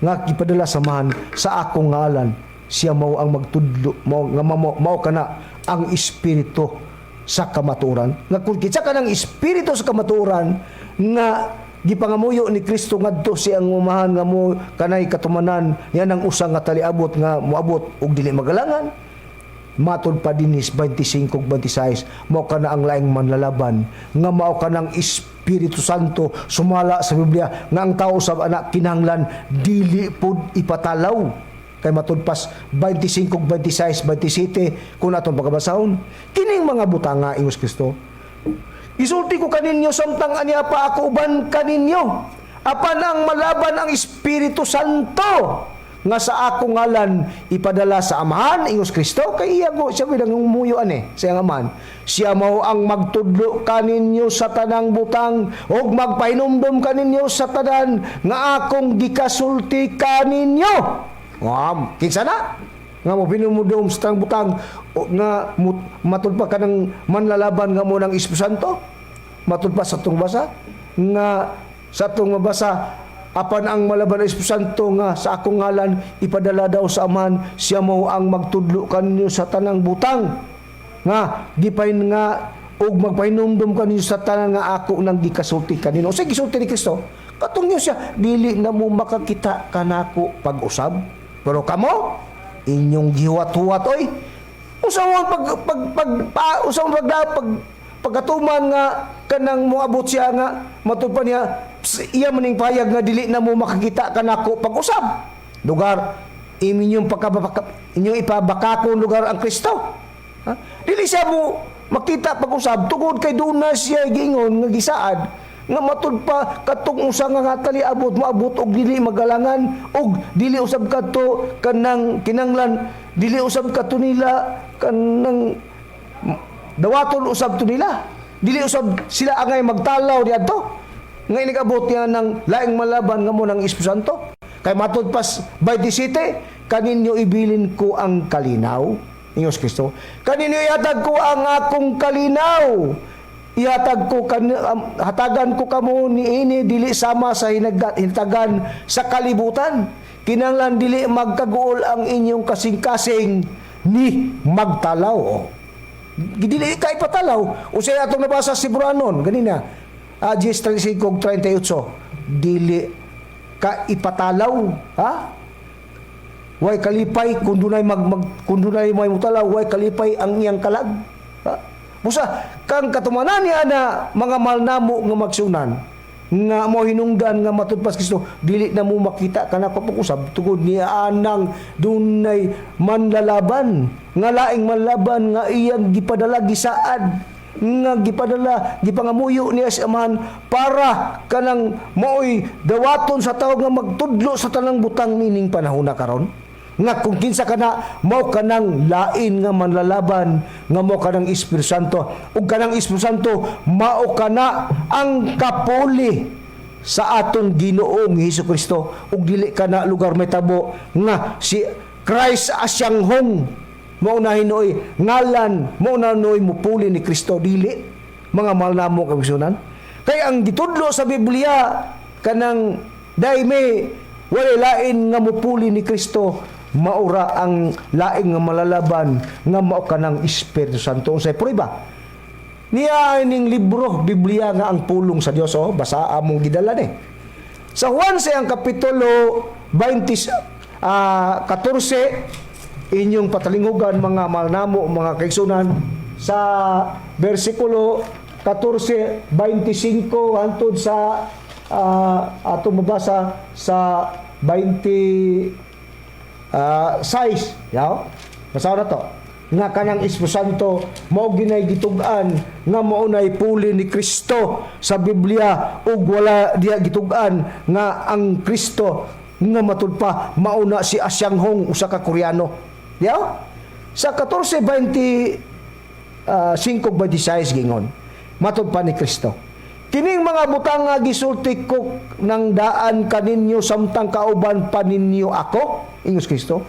nga gipadala samahan sa akong ngalan, siya mao ang magtudlo mao kana ang espiritu sa kamaturan. Nga kung kitsa ka ng espiritu sa kamaturan nga gipangamuyo ni Kristo ngadto siyang umahan nga mo kanay katumanan yan ang usa nga taliabot nga moabot og dili magalangan, matod pa dinis 25-26 mao kana ang laing manlalaban nga mao kanang Espiritu Santo sumala sa Biblia nga ang tao sa anak kinahanglan dili pod ipatalaw. Kay matudpas 25-26, 27 kung atong pagkabasahon kining mga butanga ingos Kristo. Isulti ko kaninyo samtang aniya pa ako uban kaninyo apan ang malaban ang Espiritu Santo nga sa akong ngalan ipadala sa amahan ingos Kristo, kay iya go siya bidang umuyo ani sa iyang amahan, siya mao ang magtudlo kaninyo sa tanang butang ug magpahinumdom kaninyo sa tanan nga akong gikasulti kaninyo. Kinsa na nga mo pinumudom sa tang butang nga matud pa kanang manlalaban nga mo ng Espiritu Santo, matud pa sa tong basa nga sa tong mabasa apan ang malaban ng Espiritu Santo nga sa akong ngalan ipadala daw sa amahan, siya mo ang magtudlo kaninyo sa tanang butang nga gipain nga ug magpahinumdom kaninyo sa tanan nga ako nang gikasulti kanino. Sa gisulti ni Kristo katong siya dili na mo makakita kanako pag-usab. Pero kamo inyong gihuwat-huwat oy. Usawang pagatuman nga kanang moabot siya nga matud pa niya iya maning payag nga dili na mo makakita kanako pag-usab. Lugar inyong inyong ipabakakon lugar ang Kristo. Ha? Dili siya mo makita pag-usab tungod kay duna siya giingon nga gisaad nga matud pa katong usa nga taliabot moabot og dili magalangan og dili usab kadto kanang kinanglan dili usab kadto nila kanang dawaton usab to nila dili usab sila angay magtalaw diadto nga inigabot niya ng laing malaban nga mo ng Espiritu Santo. Kay matud pas 27 kaninyo ibilin ko ang kalinaw ingos Kristo, kaninyo ihatag ko ang akong kalinaw. Ihatag ko hatagan ko kamo niini dili sama sa hinatagan sa kalibutan. Kinahanglan dili magkaguol ang inyong kasing-kasing ni magtalaw. Dili kay patalaw. Usay atong nabasa si Buranon ganina. Dies 35:38, dili ka ipatalaw, ha? Way kalipay kung dunay kung dunay may mutalaw, way kalipay ang iyang kalag. Ha? Busa kang katumanan niya na mga malnamo nga magsunan nga mo hinungdan nga matudpas Kristo, dili na mo makita kanako pag-usab tungod niya anang dunay manlalaban nga laing manlaban nga iyang gipadala gisaad nga gipadala gipangamuyo niya sa amahan para kanang maoy dawaton sa tao nga magtudlo sa tanang butang nining panahon na karon nga kung kinsa kana mao kanang lain nga manlalaban nga mao kanang Espiritu Santo ug kanang Espiritu Santo mao kana ang kapuli sa atong Ginoong Hesukristo ug dili kana lugar may tabo nga si Christ Asyang-hong mao na hinuoy ngalan mao na hinuoy mupuli ni Kristo dili mga malnamo kabisunan kay ang gitudlo sa Biblia kanang dayme wala lain nga mupuli ni Kristo maura ang laing nga malalaban nga mao kanang Espiritu Santo unsay prueba niya ining libro Biblia nga ang pulong sa Dios basa among gidala ni sa Juan sa ang kapitulo 14 inyong patalingugan mga malnamo mga kaigsunan sa bersikulo 14 25 hangtod sa ato mabasa sa 20 size, yaw. Basaw na to. Nga kanang Espiritu Santo mao ginay gitug-an nga mao nay puli ni Kristo sa Biblia ug wala diha gitug-an nga ang Kristo nga matud pa mao na si Asyang-hong usa ka Koreano. Yaw. Sa 14:25 gingon. Matud pa ni Kristo. Kining mga butang nga gisulti ko ng daan kaninyo samtang kauban pa ninyo ako, ingos Kristo.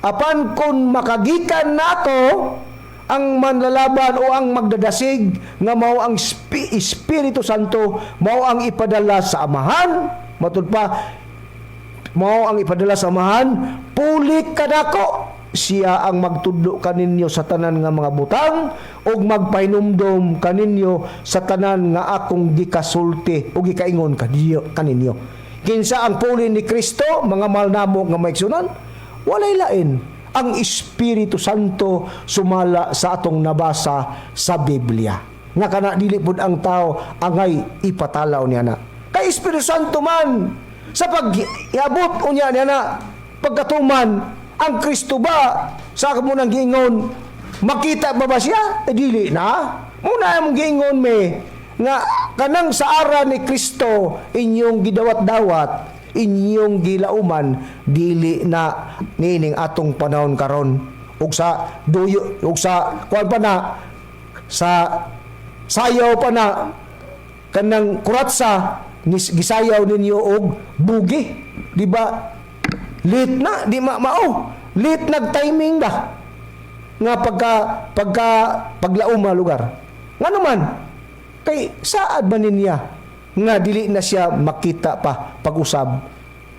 Apan kun makagikan nato ang manlalaban o ang magdadasig nga mao ang Espiritu Santo mao ang ipadala sa amahan, matud pa mao ang ipadala sa amahan, puli kadako siya ang magtudlo kaninyo sa tanan nga mga butang ug magpahinumdom kaninyo sa tanan nga akong gikasulti o gikaingon kaninyo. Kinsa ang puli ni Kristo mga malnamo nga maigsunan? Walay lain ang Espiritu Santo sumala sa atong nabasa sa Biblia. Nga kana dili pud ang tao angay ipatalaw niya na. Kay Espiritu Santo man sa pag-iabot unya niya na pagkatuman ang Kristo ba sa kamunang giingon makita ba siya? Dili na. Muna ang giingon me nga kanang sa ara ni Kristo inyong gidawat-dawat inyong gilauman dili na nining atong panahon karon ug sa duyo ug sa kuan pa na sa sayaw pa na kanang kuratsa gisayaw ninyo og bugi di ba lit na di mao lit nag timing da nga paglauma lugar ngano man kay saad man niya nga dili na siya makita pa pag-usab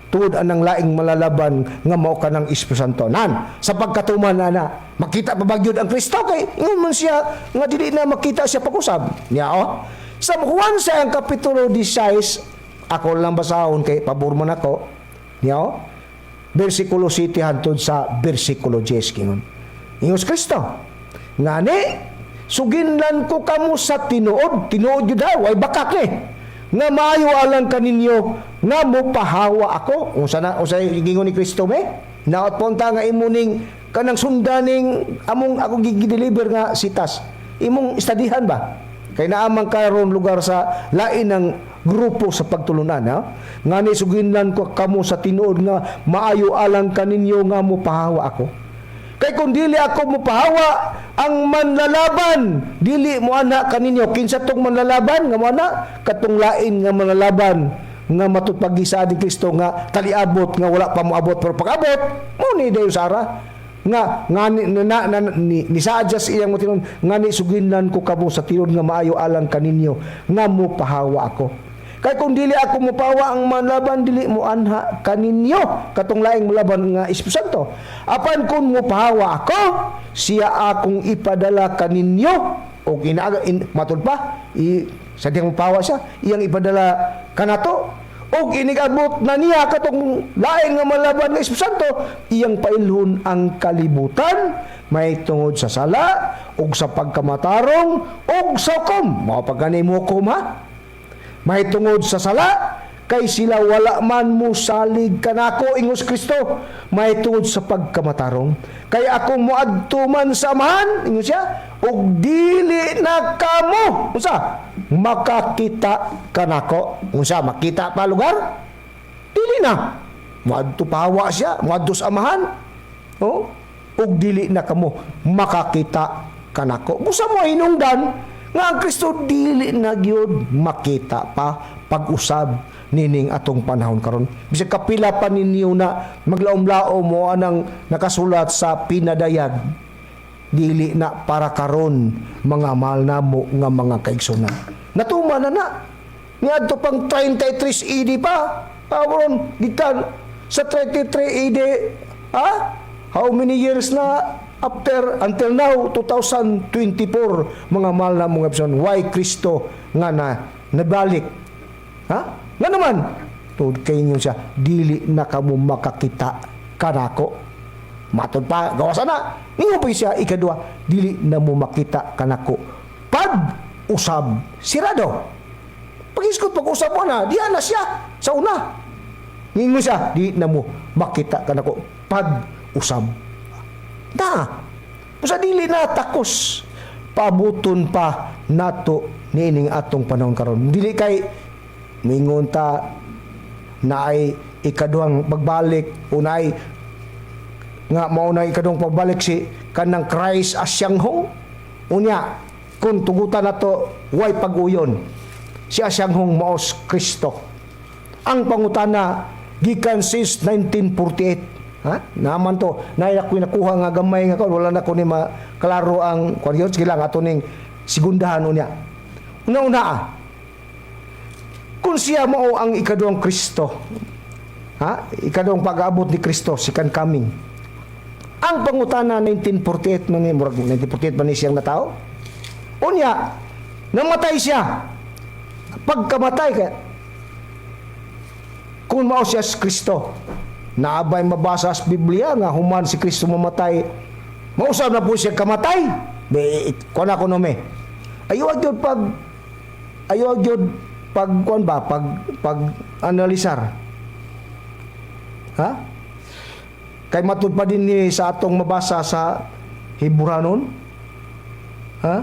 tuod anang laing malalaban nga mao kanang Espiritu Santo nan sa pagkatuman na makita pa bagyod ang Kristo kay ingon man siya nga dili na makita siya pag-usab niya sa Juan sa ang kapitulo 16 ako lang basahon kay pabor man ako niya bersikulo 7 hangtod sa bersikulo 10 kingon ingos Kristo ngani suginlan ko kamo sa tinuod jud daw ay bakak nga maayo alang kaninyo nga mopahawa ako usay gingon ni Kristo me naot punta nga imuning kanang sundaning among ako gideliver nga sitas imong istadihan ba kay naamang karon lugar sa lain ng grupo sa pagtulunan ngani suginlan ko kamo sa tinuod nga maayo alang kaninyo nga mopahawa ako kay kung dili ako mopahawa ang manlalaban dili mo ana kaninyo kinsa tong manlalaban nga mo ana katong lain nga manlalaban nga matutpagisa ni Kristo nga taliabot nga wala pa moabot pero pag-abot mo ni dayon sara nga ni sa-adjust iyang motinon ngani suginlan ko kamo sa tinuod nga maayo alang kaninyo nga mopahawa ako kay kung dili ako mopawa ang manlaban dili mo anha kaninyo katong laing malaban nga Espiritu Santo apan kung mopahawa ako siya akong ipadala kaninyo o matud pa Sa diyang pawa siya, iyang ipadala kanato. O inigabot na niya katong lain nga malaban ng Espiritu Santo, iyang pailhon ang kalibutan, may tungod sa sala, o sa pagkamatarong, o sa hukom. Mga pagkani mo hukom ha? May tungod sa sala, kay sila wala man mo salig kanako ingos Kristo, may tungod sa pagkamatarong. Kay akong moadto man sa amahan, ingos siya, ug dili na kamo unsa makakita kanako. Unsa makita pa lugar? Dili na. Moadto pawa siya, moadto sa amahan. Oh, ug dili na kamo makakita kanako. Busa mo hinungdan nga ang Kristo dili na gyud makita pa pag-usab nining atong panahon karon. Bisag kapila pa ninyo na maglaom-laom mo anang nakasulat sa pinadayag, dili na para karon mga mahal namo nga mga kaigsunan. Natuma na. Niadto pang 33 AD pa. Karon gikan sa 33 AD, ha? How many years na after until now 2024 mga mahal na mga kaigsunan, why Kristo nga nabalik? Ha? Nga naman, tuod kayo niyo siya, dili na kamo makakita kanako. Matod pa, gawasan na. Ningo pa siya, ikadua, dili na mo makita kanako. Pag-usab, sirado. Pag-iskot, pag-usab mo na, diyan na siya, sa una. Ningo siya, dili na mo makita kanako. Pag-usab. Na, sa dili na takos, pabuton pa nato nining atong panahon karon. Dili kay mingon ta na ay ikaduhang pagbalik unay nga mao na ikaduhang pagbalik si kanang Christ Asyang-hong unya kung tugutan nato way pag-uyon si Asyang-hong maos Kristo. Ang pangutana gikan since 1948, ha naman to nay ako nakuha nga gamay nga wala na ko ni maklaro ang kuwan sige lang ato ning sigundahan unya una kung siya mao ang ikaduhang Kristo, ha? Ikaduhang pag-abot ni Kristo, second coming. Ang pangutana 1948 man ni 1948 man ni siyang natao. Unya, namatay siya. Pagkamatay kay kung mao siya si Kristo, naabay mabasa sa Biblia nga human si Kristo mamatay. Mausab na po siya kamatay. Kuan ako no me. Ayaw gyud pag analisar. Ha? Kay matud pa din ni sa atong mabasa sa Heburanon. Ha?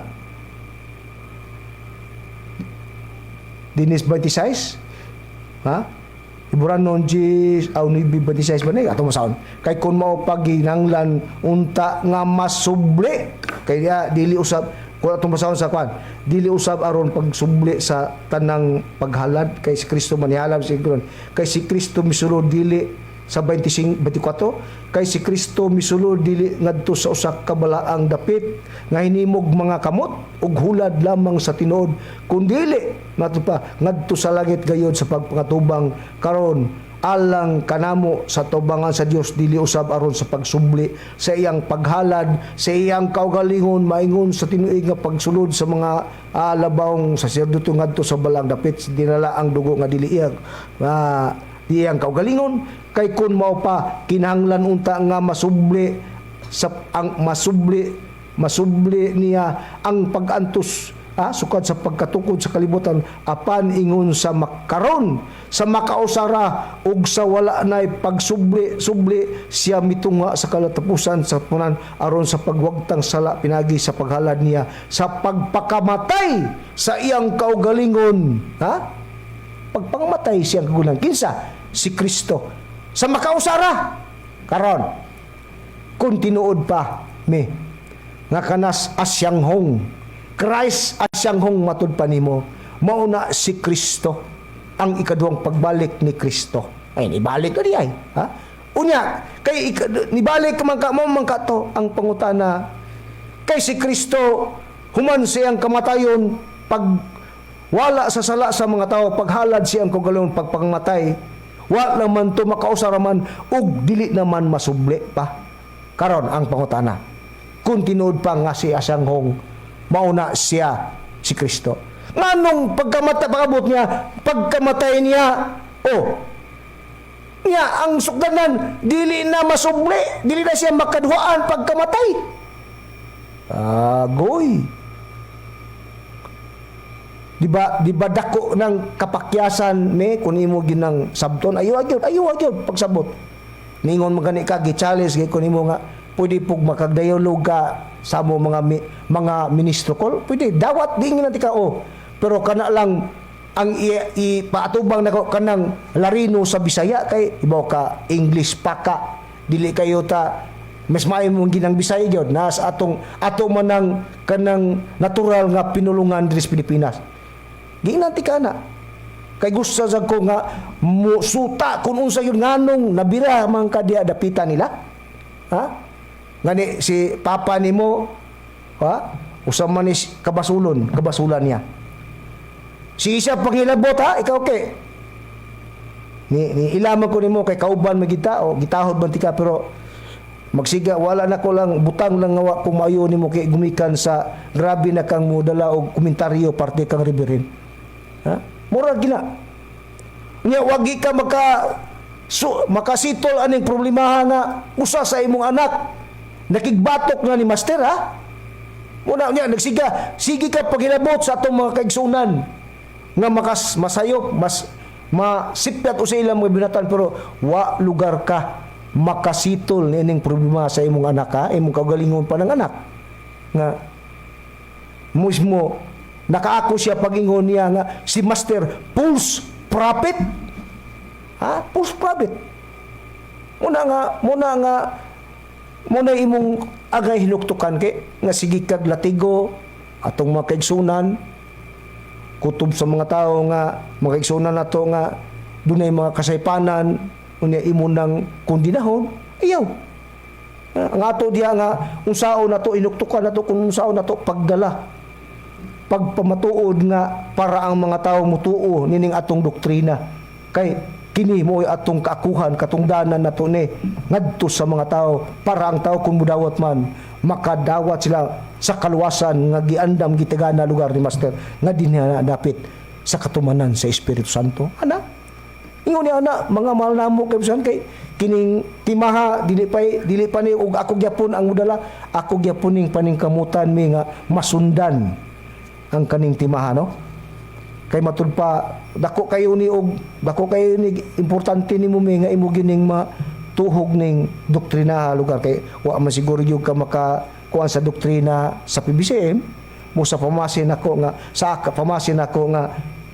Dinis 26. Ha? Heburanon G aw ni 26 ba ni atong masaon. Kay kun mao paginanglan unta nga masubli kaya dili usab kung atong basahon sa kwan, dili usab aron pagsubli sa tanang paghalad kay si Kristo manihalab siguro. Kay si Kristo misulod dili sa 25 24 kay si Kristo misulod dili ngadto sa usa ka balaang dapit nga hinimog mga kamot ug hulad lamang sa tinuod kun dili nato pa ngadto sa langit gayod sa pagpangatubang karon alang kanamo sa tubangan sa Dios dili usab aron sa pagsubli sa iyang paghalad sa iyang kaugalingon maingon sa tinuig nga pagsulod sa mga labawng saserdote ngadto sa balang dapit dinala ang dugo nga dili iyang kaugalingon kay kun mao pa kinahanglan unta nga masubli sa ang masubli niya ang pag-antos sukad sa pagkatukod sa kalibutan apan ingon sa makaron sa makausara ug sa wala nay pagsubli siya mitunga sa kalatapusan sa punan aron sa pagwagtang sala pinagi sa paghalad niya sa pagpakamatay sa iyang kaugalingon pagpangamatay siyang kagulang kinsa si Kristo sa makausara karon kung tinuod pa mi nga kanas Asyang-hong Christ Asyang-hong matud pa nimo mauna si Kristo ang ikaduhang pagbalik ni Kristo ay nibalik ka di ay unya kay nibalik man ka to ang pangutana kay si Kristo human siyang kamatayon pag wala sa sala sa mga tao paghalad siyang kaugalingon pagpangamatay wala man to makausaraman ug dili naman masubli pa karon ang pangutana kung tinuod pa nga si Asyang-hong mauna siya si Kristo Nganong pagkamabot niya, pagkamatay niya, niya ang sukdanan dili na masubre, dili na siya makaduhaan pagkamatay. Agoy. Di ba dako ng kapakyasan ni kun imo ginang sabton, ayo agyod pagsabot. Ningon magani ka gi-challenge kay kun imo nga pwede pug makagdialog ka sa mo mga ministro call, pwede dawat di nga ka pero kana lang ang ipaatubang nako kanang larino sa Bisaya kay ibaw ka English pa ka, dili kayo ta mas maayo mong ginang Bisaya gyud na sa ato man kanang natural nga pinulungan diri sa Pilipinas. Ginanti ka na. Kay gusto sa ko nga musuta kung unsa yun nganong nabira man ka diya dapitan nila. Ha? Ngani si papa nimo, ha? Usa man is kabasulan niya. Si isa pangilabot ha, ikaw okay. Ni ilaman ko nimo kay kauban magita o gitahod man tika pero magsiga wala na ko lang butang lang nga kung maayo nimo kay gumikan sa grabe na kang mudala og komentaryo parte kang reverend. Ha? Mura gina. Nya wagi ka makasitol aning problema nga usa sa imong anak nakigbatok na ni master ha. Muna niya nagsiga, sige ka paghilabot sa atong mga kaigsunan nga masayop, masipyat o sa ilang mga binatan pero wa lugar ka makasitol nining problema sa imong anak ha, imong kaugalingon pa ng anak nga mismo nakaako siya pagingon niya nga si master false prophet ha, false prophet muna imong agay hinuktukan kay nga sige kag latigo atong mga kaigsunan kutob sa mga tao nga mga kaigsunan nato nga dunay mga kasaypanan unya imo nang kondinahon ayaw ang ato diha nga unsaon nato inuktukan nato kung unsaon nato pagdala pagpamatuod nga para ang mga tao mutuo nining atong doktrina kay kini mo atong kaakuhan katungdanan nato ni ngadto sa mga tao para ang tao kung mudawat man makadawat sila sa kaluwasan nga giandam gitagana lugar ni master nga dinha dapit sa katumanan sa Espiritu Santo ana ingon ni ana mga mahal namo kay bisan kay kining timaha dili pa ni og ako gyapon ang mudala ako gyapon ning paningkamutan mi nga masundan ang kaning timaha no kay matud pa dako kayo ni importante nimo mi nga imo gining tuhog ning doktrina lugar kay wa man siguro gyud ka maka kuan sa doktrina sa PBCM mo sa pamasin ako nga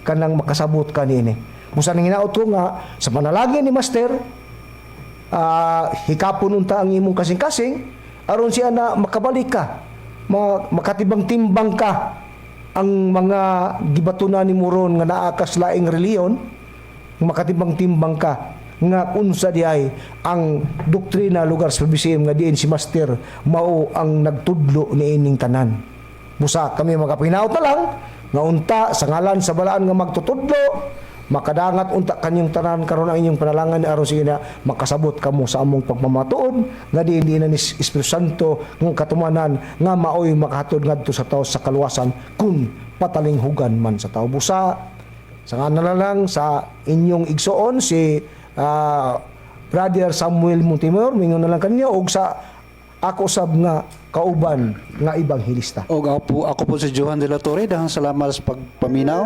kanang makasabot kanini musa ning hinaut ko nga sa panalangin ni master hikapon unta ang imong kasing-kasing aron siya na makabalik ka makatibang-timbang ka ang mga gibatunan ni Muron nga naa kas laing reliyon makatimbang-timbang ka nga unsa diay ang doktrina lugar sa PBCM nga diin si master mao ang nagtudlo ni ining tanan. Busa kami magapinaut na lang nga unta sa ngalan sa balaan nga magtutudlo makadangat unta kanyang tanan karon ang inyong panalangan aron sige na makasabot kamo sa among pagmamatuod nga diin ni Espiritu Santo ng katumanan nga maoy makahatod ngadto sa tao sa kaluwasan kun patalinghugan man sa tao. Busa sa ngalan na lang sa inyong igsoon si Brother Samuel Montemor mingon na lang kaniya og sa ako sab nga kauban nga ibanghilista. O ako po si Johan de la Torre, dahang salamat sa pagpaminaw.